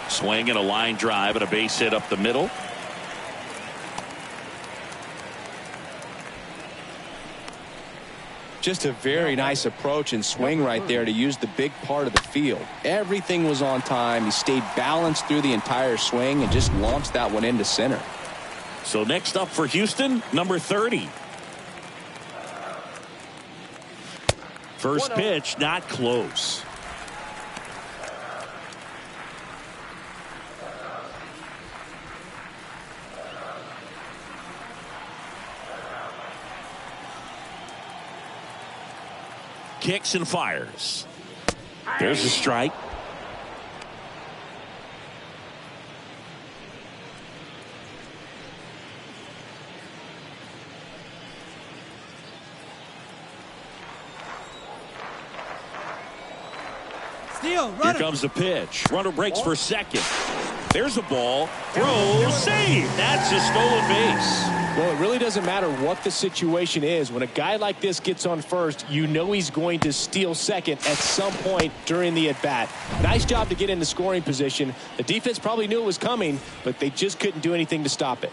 Swing and a line drive and a base hit up the middle. Just a very nice approach and swing right there to use the big part of the field. Everything was on time. He stayed balanced through the entire swing and just launched that one into center. So next up for Houston, number 30. First pitch, not close. Kicks and fires. There's a strike. Steal, Here runner. comes the pitch. Runner breaks for second. There's a ball. Throw, save. That's a stolen base. Well, it really doesn't matter what the situation is. When a guy like this gets on first, you know he's going to steal second at some point during the at-bat. Nice job to get into scoring position. The defense probably knew it was coming, but they just couldn't do anything to stop it.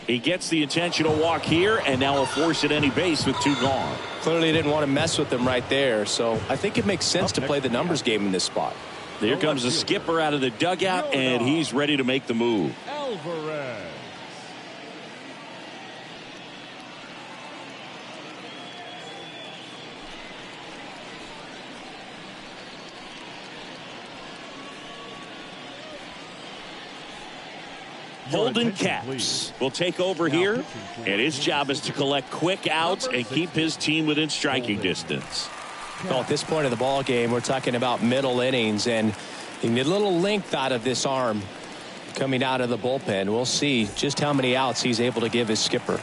He gets the intentional walk here, and now a force at any base with 2 gone. Clearly didn't want to mess with them right there, so I think it makes sense to play the numbers game in this spot. Here comes the skipper out of the dugout, and he's ready to make the move. Alvarez. Holden Caps will take over here, and his job is to collect quick outs and keep his team within striking distance. Well, at this point of the ball game, we're talking about middle innings, and you need a little length out of this arm coming out of the bullpen. We'll see just how many outs he's able to give his skipper.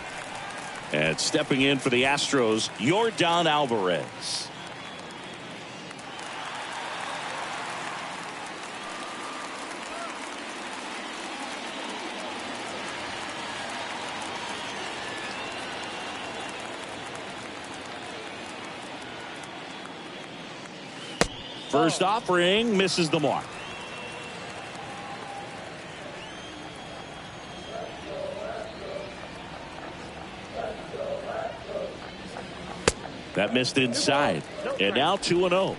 And stepping in for the Astros, Yordan Alvarez. First offering misses the mark. That missed inside. And now 2-0.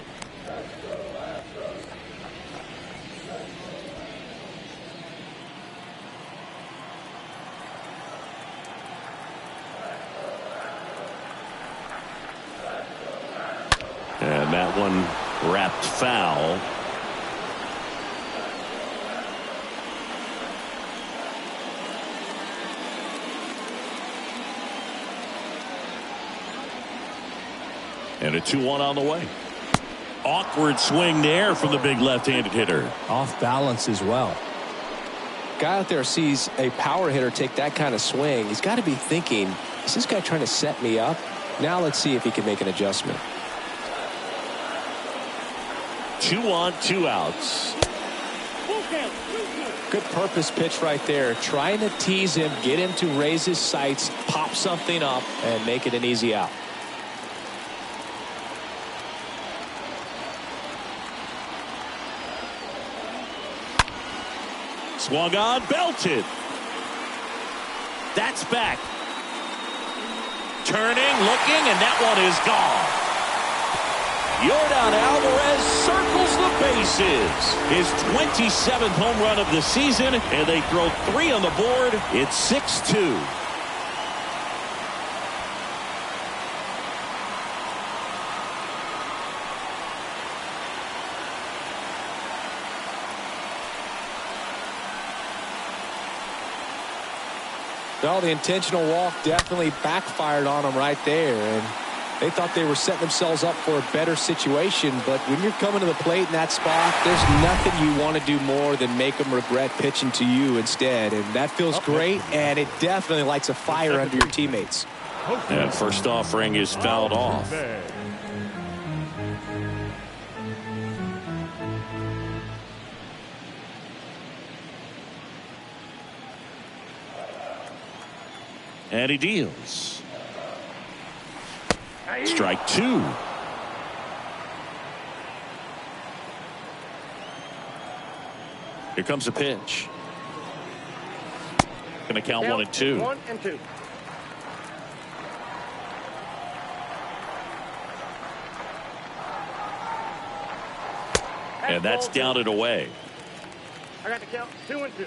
And that one wrapped foul. And a 2-1 on the way. Awkward swing there from the big left-handed hitter. Off balance as well. Guy out there sees a power hitter take that kind of swing. He's got to be thinking, is this guy trying to set me up? Now let's see if he can make an adjustment. 2 on, 2 outs. Good purpose pitch right there. Trying to tease him, get him to raise his sights, pop something up, and make it an easy out. Swung on, belted. That's back. Turning, looking, and that one is gone. Yordan Alvarez circles the bases. His 27th home run of the season, and they throw 3 on the board. It's 6-2. Well, the intentional walk definitely backfired on them right there, and they thought they were setting themselves up for a better situation. But when you're coming to the plate in that spot, there's nothing you want to do more than make them regret pitching to you instead, and that feels great, and it definitely lights a fire under your teammates. And first offering is fouled off. And he deals. Strike 2. Here comes a pitch. Going to count 1 and 2. 1 and 2. And that's down and away. I got to count 2 and 2.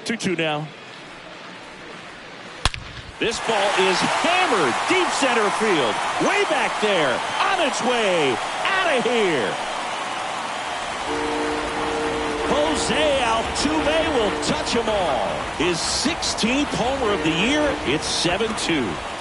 2-2 now. This ball is hammered deep center field. Way back there. On its way. Out of here. Jose Altuve will touch them all. His 16th homer of the year. It's 7-2.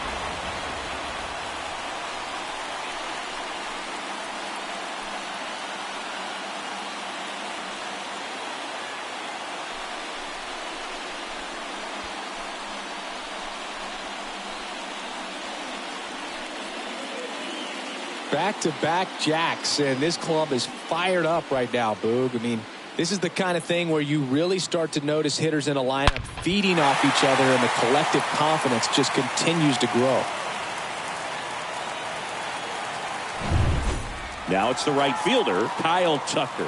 Back-to-back jacks, and this club is fired up right now, Boog. I mean, this is the kind of thing where you really start to notice hitters in a lineup feeding off each other, and the collective confidence just continues to grow. Now it's the right fielder, Kyle Tucker.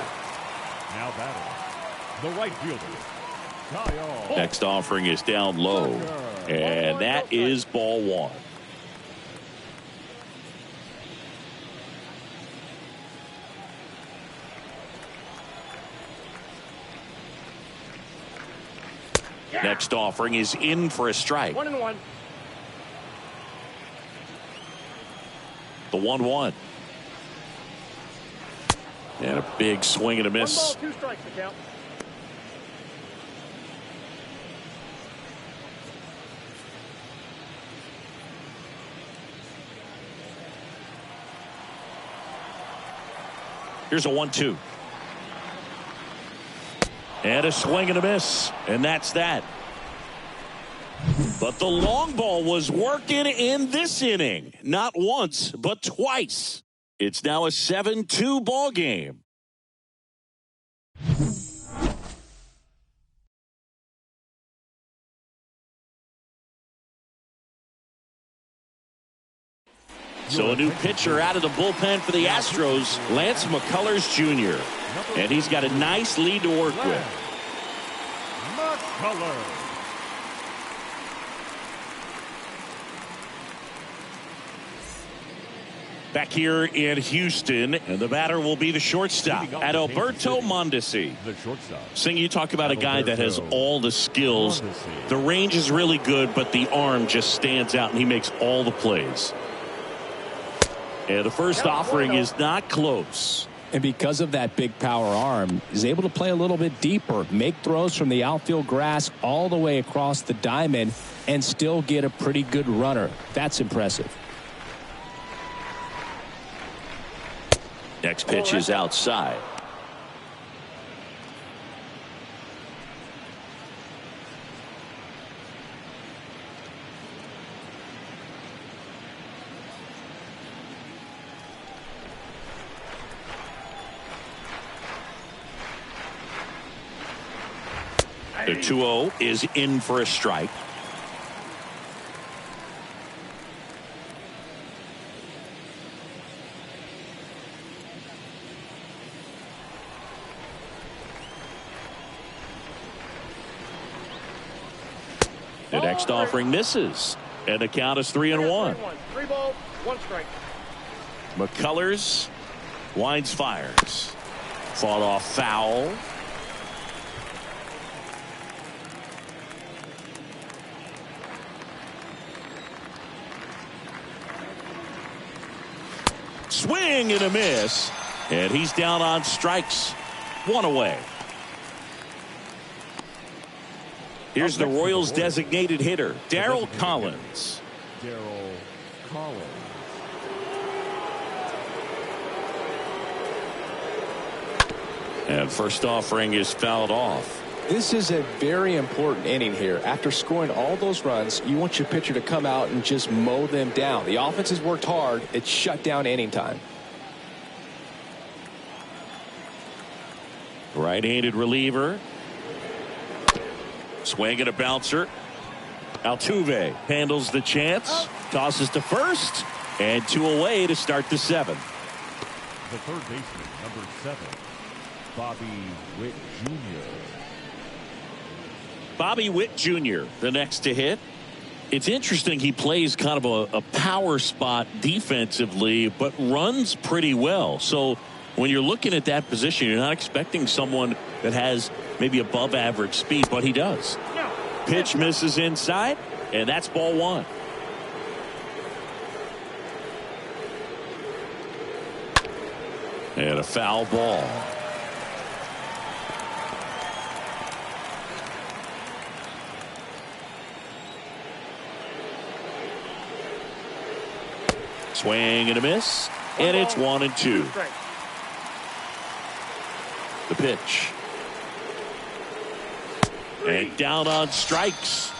Now batting, the right fielder, Kyle. Next offering is down low, and that is ball 1. Next offering is in for a strike. 1 and 1. The 1-1. And a big swing and a miss. 1 ball, 2 strikes to count. Here's a 1-2. And a swing and a miss. And that's that. But the long ball was working in this inning. Not once, but twice. It's now a 7-2 ball game. So a new pitcher out of the bullpen for the Astros, Lance McCullers Jr. And he's got a nice lead to work with. McCullers. Back here in Houston, and the batter will be the shortstop, Adalberto Mondesi. The shortstop. Sing, you talk about a guy that has all the skills. The range is really good, but the arm just stands out, and he makes all the plays. And the first offering is not close. And because of that big power arm, he's able to play a little bit deeper, make throws from the outfield grass all the way across the diamond, and still get a pretty good runner. That's impressive. Next pitch is outside. The 2-0 is in for a strike. The next offering misses, and the count is 3-1. 3 balls, 1 strike. McCullers winds, fires, fought off foul. Swing and a miss, and he's down on strikes. 1 away. Here's the Royals' designated hitter, Daryl Collins. Daryl Collins. And first offering is fouled off. This is a very important inning here. After scoring all those runs, you want your pitcher to come out and just mow them down. The offense has worked hard. It's shut down inning time. Right-handed reliever. Swing and a bouncer. Altuve handles the chance. Tosses to first. And 2 away to start the 7th. The third baseman, number 7, Bobby Whitt Jr. Bobby Whitt Jr., the next to hit. It's interesting, he plays kind of a power spot defensively, but runs pretty well. So when you're looking at that position, you're not expecting someone that has maybe above average speed, but he does. Pitch misses inside, and that's ball 1. And a foul ball. Swing and a miss, and it's 1-2. The pitch. And down on strikes.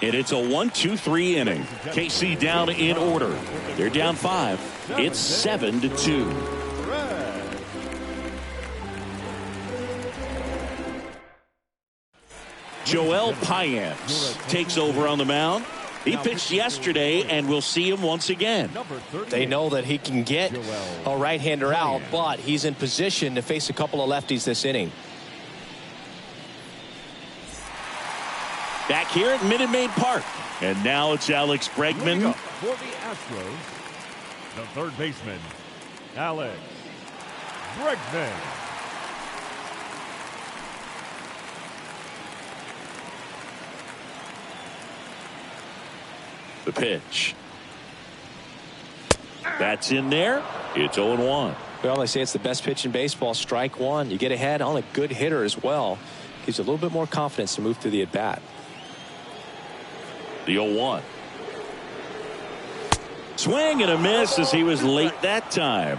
And it's a 1-2-3 inning. KC down in order. They're down 5. It's 7-2. Joel Payamps takes over on the mound. He pitched yesterday, and we'll see him once again. They know that he can get a right-hander out, but he's in position to face a couple of lefties this inning. Back here at Minute Maid Park. And now it's Alex Bregman. For the Astros, the third baseman, Alex Bregman. The pitch. That's in there. It's 0-1. Well, they say it's the best pitch in baseball. Strike 1. You get ahead on a good hitter as well. Gives you a little bit more confidence to move through the at-bat. The 0-1. Swing and a miss as he was late that time.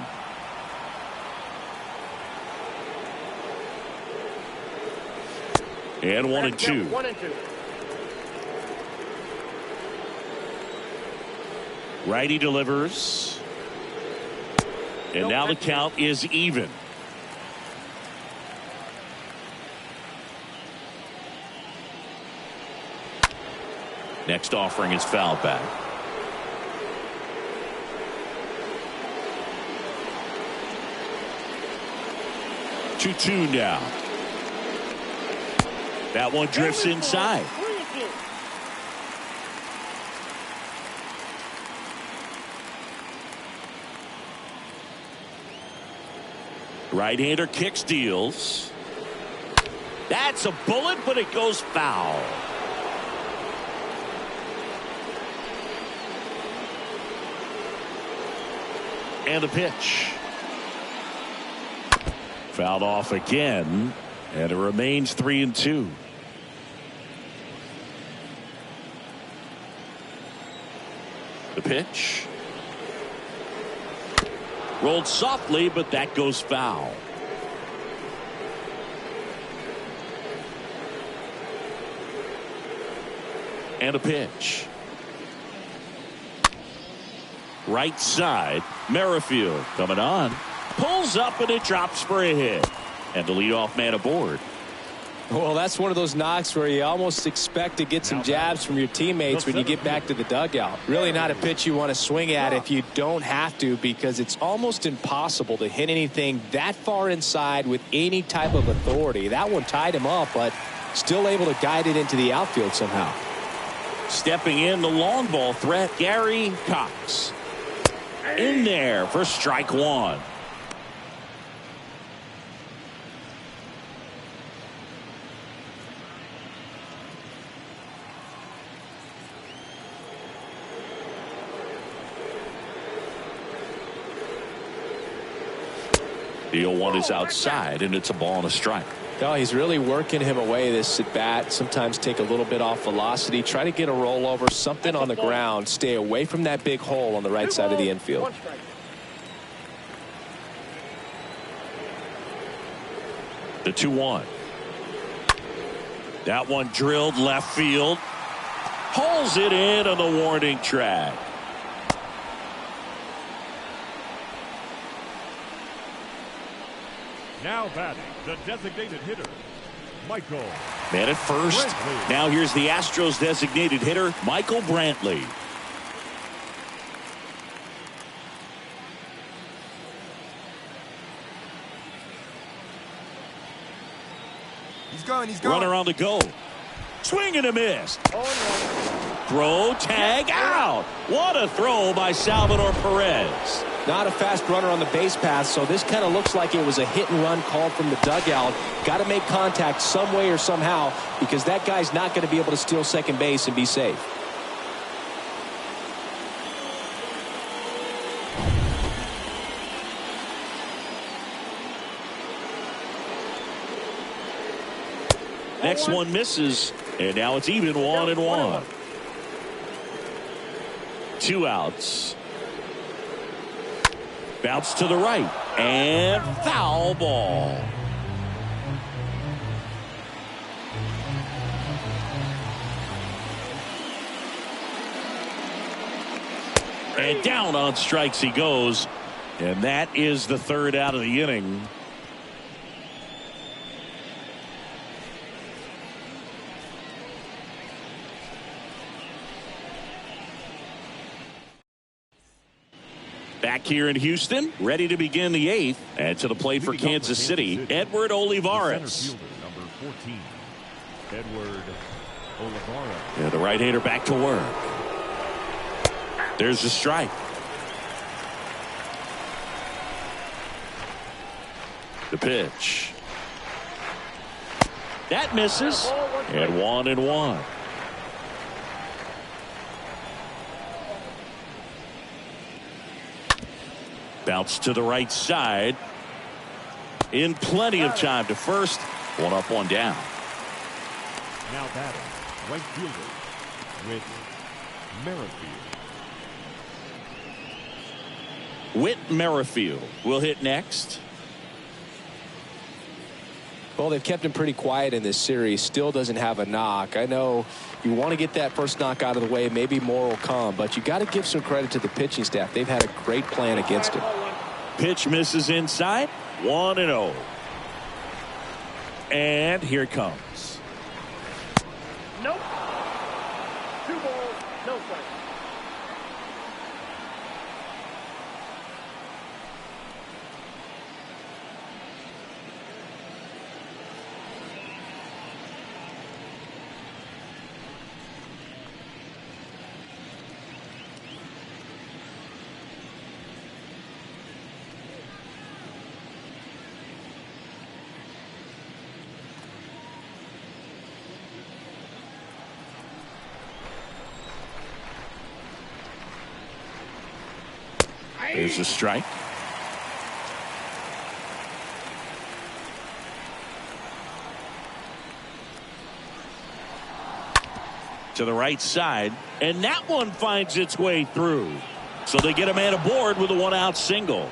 And 1-2. 1-2. Righty delivers. And now the count is even. Next offering is fouled back. Two now. That one drifts inside. Right-hander kicks, deals. That's a bullet, but it goes foul. And a pitch. Fouled off again, and it remains 3-2. The pitch. Rolled softly, but that goes foul. And a pitch. Right side, Merrifield coming on. Pulls up and it drops for a hit. And the leadoff man aboard. Well, that's one of those knocks where you almost expect to get some jabs from your teammates when you get back to the dugout. Really not a pitch you want to swing at if you don't have to, because it's almost impossible to hit anything that far inside with any type of authority. That one tied him up, but still able to guide it into the outfield somehow. Stepping in, the long ball threat, Gary Cox. In there for strike one. The 0-1 is outside, and it's a ball and a strike. No, he's really working him away this at bat. Sometimes take a little bit off velocity. Try to get a rollover, something on the ground. Stay away from that big hole on the right side of the infield. The 2-1. That one drilled left field. Pulls it in on the warning track. Now batting, the designated hitter, Michael. Man at first. Brantley. Now here's the Astros designated hitter, Michael Brantley. He's going. Runner on the go. Swing and a miss. Throw, tag, out. What a throw by Salvador Perez. Not a fast runner on the base path, so this kind of looks like it was a hit and run called from the dugout. Got to make contact some way or somehow, because that guy's not going to be able to steal second base and be safe. Next one misses, and now it's even 1-1. 2 outs. Bounce to the right, and foul ball. And down on strikes he goes, and that is the third out of the inning. Back here in Houston, ready to begin the 8th. And to the plate for Kansas City, Edward Olivares. Number 14, Edward Olivares. Yeah, the right-hander back to work. There's the strike. The pitch. That misses. And 1-1. Bounce to the right side. In plenty of time to first. 1 up, 1 down. Now batting, right fielder, Whitt Merrifield. Whitt Merrifield will hit next. Well, they've kept him pretty quiet in this series. Still doesn't have a knock. I know you want to get that first knock out of the way. Maybe more will come, but you got to give some credit to the pitching staff. They've had a great plan against him. Pitch misses inside. 1-0. And here it comes. Nope. 2 balls, no strikes. There's a strike. To the right side, and that one finds its way through. So they get a man aboard with a one-out single.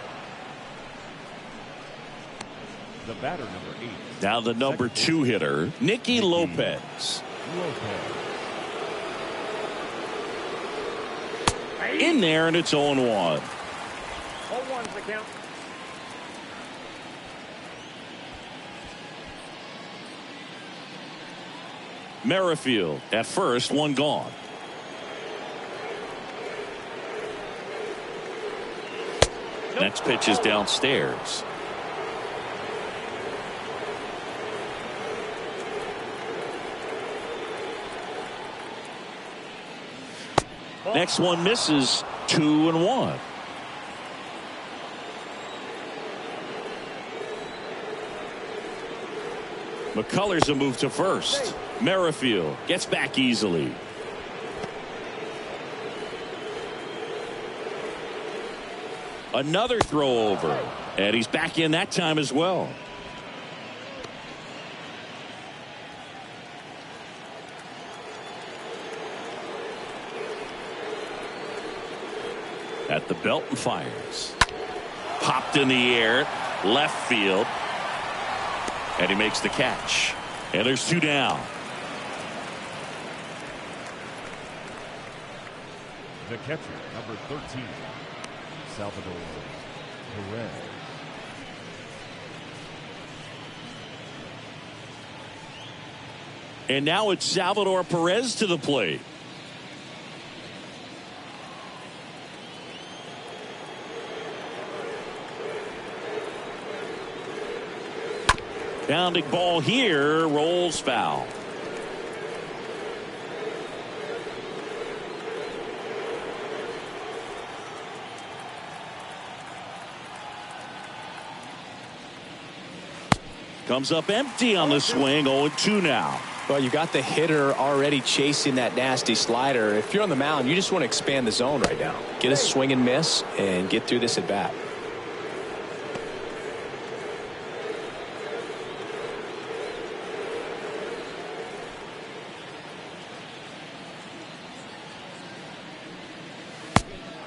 The batter, number 8. Now the number 2 hitter, Nicky Lopez. In there, and it's 0-1. 0-1's the count. Merrifield at first, one gone. Next pitch is downstairs. Next one misses. 2-1. McCullers a move to first. Merrifield gets back easily. Another throw over, and he's back in that time as well. At the belt and fires. Popped in the air, left field, and he makes the catch. And there's 2 down. The catcher, number 13, Salvador Perez. And now it's Salvador Perez to the plate. Pounding ball here, rolls foul. Comes up empty on the swing. 0-2 now. Well, you got the hitter already chasing that nasty slider. If you're on the mound, you just want to expand the zone right now. Get a swing and miss and get through this at bat.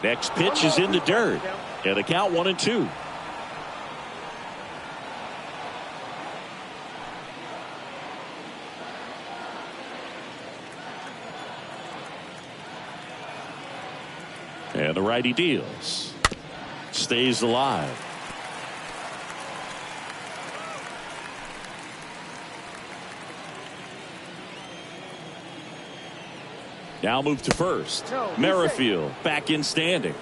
Next pitch is in the dirt. And the count 1-2. And the righty deals. Stays alive. Now move to first. Merrifield back in standing.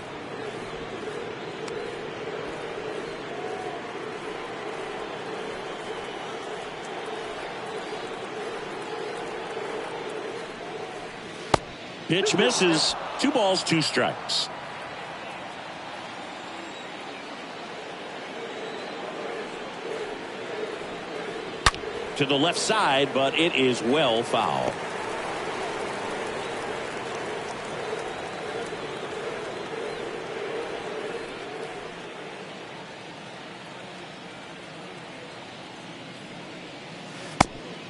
Pitch misses. 2 balls, 2 strikes. To the left side, but it is well foul.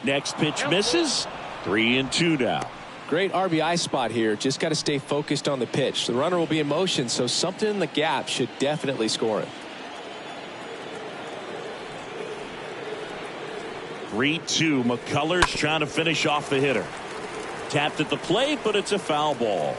Next pitch misses. 3-2 now. Great RBI spot here. Just got to stay focused on the pitch. The runner will be in motion, so something in the gap should definitely score it. 3-2. McCullers trying to finish off the hitter. Tapped at the plate, but it's a foul ball.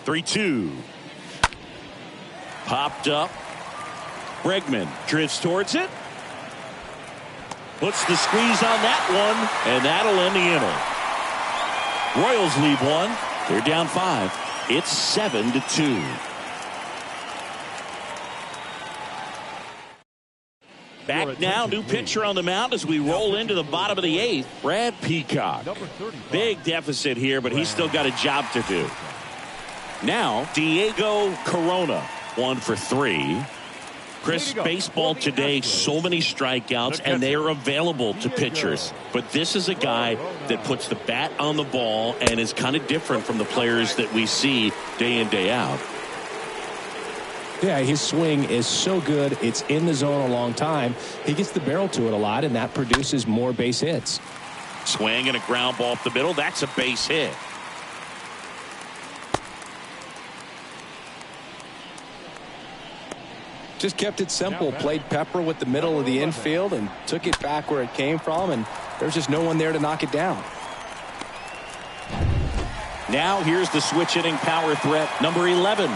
Three-two. Popped up. Bregman drifts towards it. Puts the squeeze on that one, and that'll end the inning. Royals lead 1. They're down 5. It's 7-2. Back now, new pitcher on the mound as we roll into the bottom of the 8th. Brad Peacock. Big deficit here, but he's still got a job to do. Now, Diego Corona, 1 for 3. Chris, baseball today, so many strikeouts, and they are available to pitchers. But this is a guy that puts the bat on the ball and is kind of different from the players that we see day in, day out. Yeah, his swing is so good. It's in the zone a long time. He gets the barrel to it a lot, and that produces more base hits. Swing and a ground ball up the middle. That's a base hit. Just kept it simple. Played pepper with the middle of the infield and took it back where it came from, and there's just no one there to knock it down. Now here's the switch hitting power threat, number 11.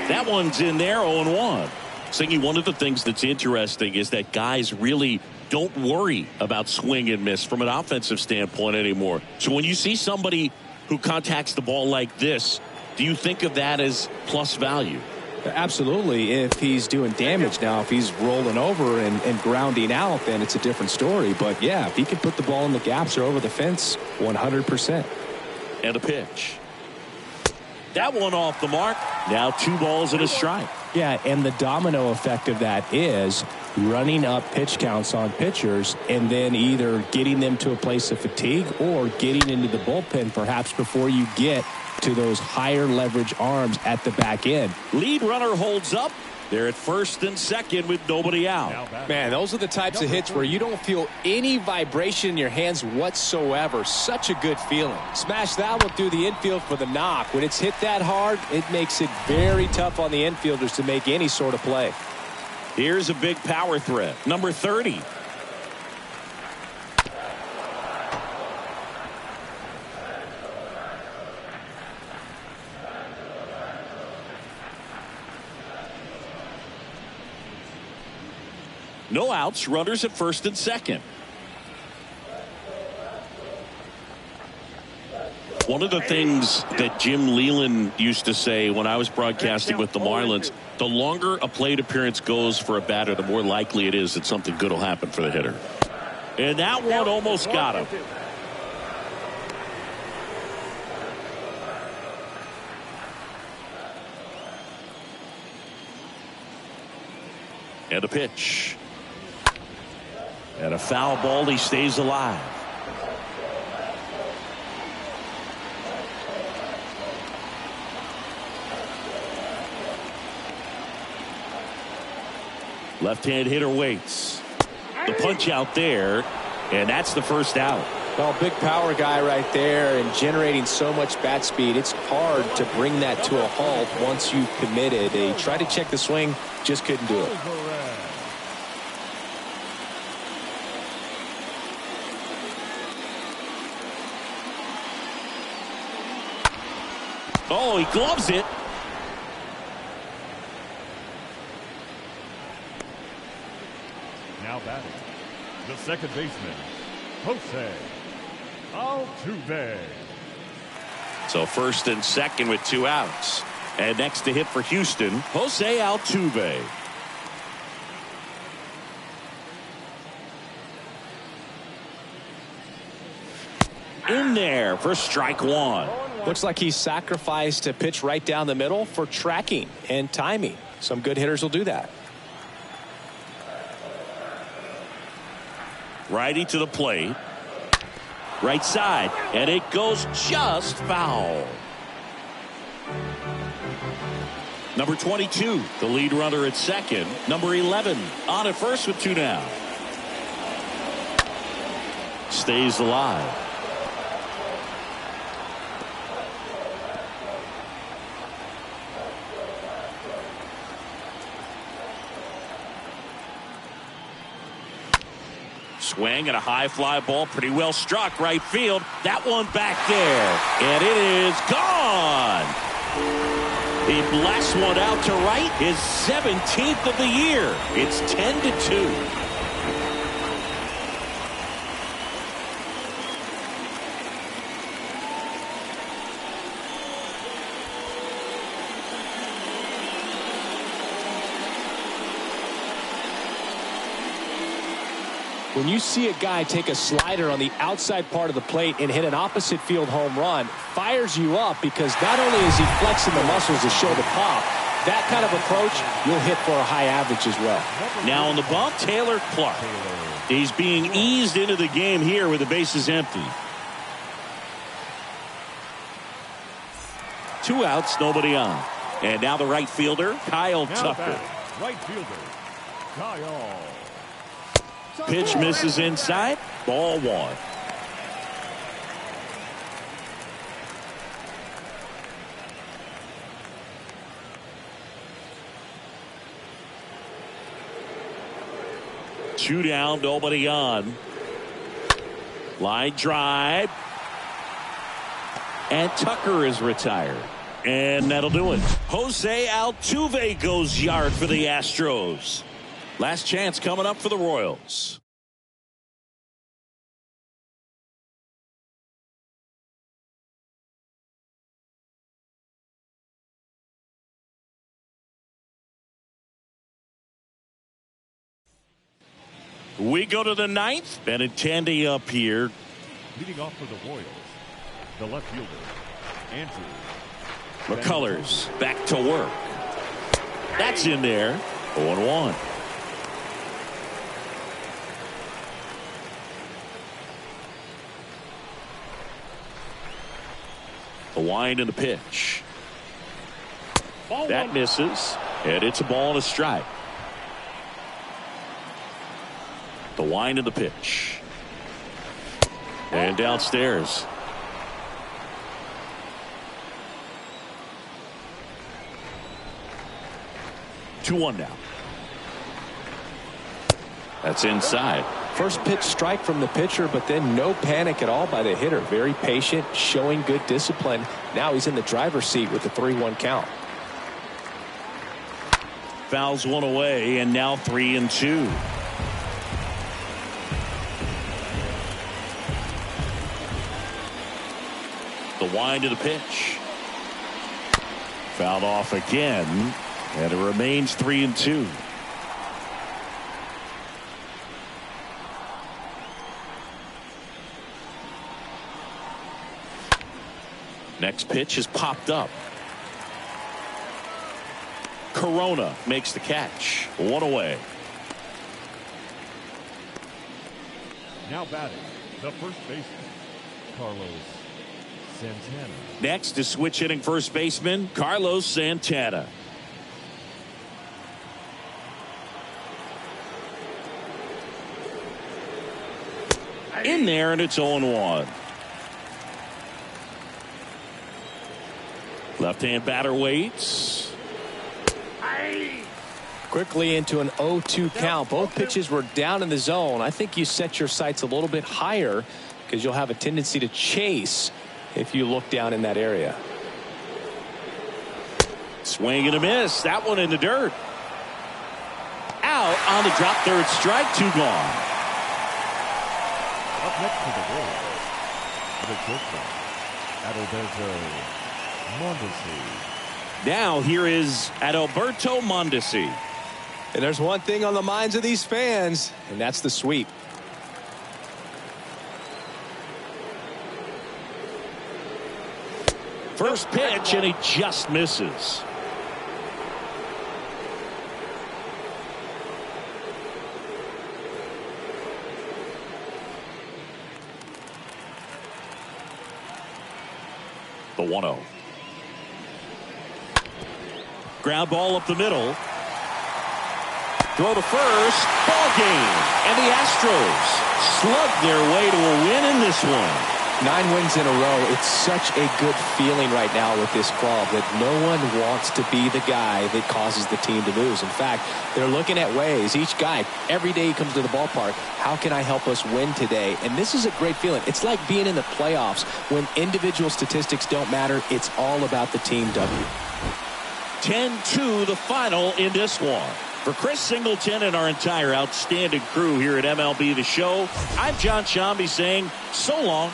That one's in there, 0-1. Singy, one of the things that's interesting is that guys really don't worry about swing and miss from an offensive standpoint anymore. So when you see somebody who contacts the ball like this, do you think of that as plus value? Absolutely. If he's doing damage now, if he's rolling over and grounding out, then it's a different story. But yeah, if he can put the ball in the gaps or over the fence, 100%. And a pitch. That one off the mark. Now 2 balls and a strike. Yeah, and the domino effect of that is running up pitch counts on pitchers and then either getting them to a place of fatigue or getting into the bullpen perhaps before you get to those higher leverage arms at the back end. Lead runner holds up. They're at first and second with nobody out. Man, those are the types of hits where you don't feel any vibration in your hands whatsoever. Such a good feeling. Smash that one through the infield for the knock. When it's hit that hard, it makes it very tough on the infielders to make any sort of play. Here's a big power threat, number 30. No outs, runners at first and second. One of the things that Jim Leland used to say when I was broadcasting with the Marlins, the longer a plate appearance goes for a batter, the more likely it is that something good will happen for the hitter. And that one almost got him. And a pitch. And a foul ball. He stays alive. Left-hand hitter waits. The punch out there, and that's the first out. Well, big power guy right there and generating so much bat speed. It's hard to bring that to a halt once you've committed. He tried to check the swing, just couldn't do it. Oh, he gloves it. Now batting, the second baseman, Jose Altuve. So first and second with 2 outs. And next to hit for Houston, Jose Altuve. In there for strike 1. Looks like he sacrificed a pitch right down the middle for tracking and timing. Some good hitters will do that. Righty to the plate. Right side. And it goes just foul. Number 22, the lead runner at second. Number 11 on at first with 2 down. Stays alive. Swing and a high fly ball, pretty well struck right field. That one back there, and it is gone. He blasts one out to right, his 17th of the year. It's 10-2. When you see a guy take a slider on the outside part of the plate and hit an opposite field home run, fires you up because not only is he flexing the muscles to show the pop, that kind of approach, you'll hit for a high average as well. Now on the bump, Taylor Clark. He's being eased into the game here with the bases empty. 2 outs, nobody on. And now the right fielder, Kyle Tucker. Right fielder, Kyle. Pitch misses inside. Ball 1. Two down, nobody on. Line drive. And Tucker is retired. And that'll do it. Jose Altuve goes yard for the Astros. Last chance coming up for the Royals. We go to the 9th. Benintendi up here. Leading off for the Royals, the left fielder, Andrew. McCullers back to work. That's in there. 0-1. The wind and the pitch. That misses. And it's a ball and a strike. The wind and the pitch. And downstairs. Two one now. That's inside. First pitch strike from the pitcher, but then no panic at all by the hitter. Very patient, showing good discipline. Now he's in the driver's seat with the 3-1 count. Fouls one away, and now 3-2. The wind of the pitch. Fouled off again, and it remains 3-2. Next pitch is popped up. Corona makes the catch. One away. Now batting, the first baseman, Carlos Santana. Next is switch hitting first baseman Carlos Santana. In there, and it's 0-1. Left-hand batter waits. Quickly into an 0-2 count. Both pitches were down in the zone. I think you set your sights a little bit higher because you'll have a tendency to chase if you look down in that area. Swing and a miss. That one in the dirt. Out on the drop, third strike, 2 gone. Up next to the Royals, the shortstop, Adalberto Mondesi. Now here is Adalberto Mondesi. And there's one thing on the minds of these fans, and that's the sweep. First pitch, and he just misses. The 1-0. Ground ball up the middle. Throw to first. Ball game. And the Astros slug their way to a win in this one. 9 wins in a row. It's such a good feeling right now with this club that no one wants to be the guy that causes the team to lose. In fact, they're looking at ways. Each guy, every day he comes to the ballpark, how can I help us win today? And this is a great feeling. It's like being in the playoffs when individual statistics don't matter. It's all about the team W. 10-2 the final in this one. For Chris Singleton and our entire outstanding crew here at MLB The Show, I'm John Shambi saying so long.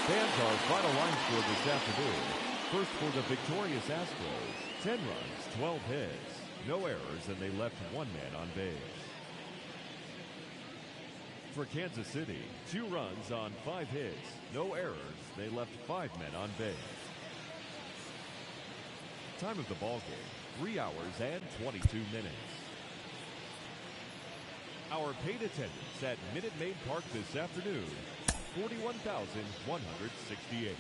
Fans, our final line score this afternoon. First for the victorious Astros, 10 runs, 12 hits, no errors, and they left one man on base. For Kansas City, 2 runs on 5 hits, no errors, they left 5 men on base. Time of the ball game, 3 hours and 22 minutes. Our paid attendance at Minute Maid Park this afternoon, 41,168.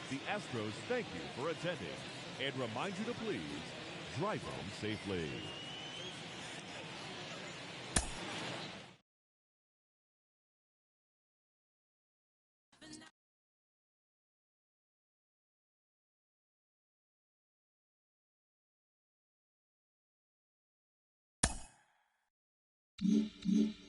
The Astros thank you for attending and remind you to please drive home safely. Mm-hmm.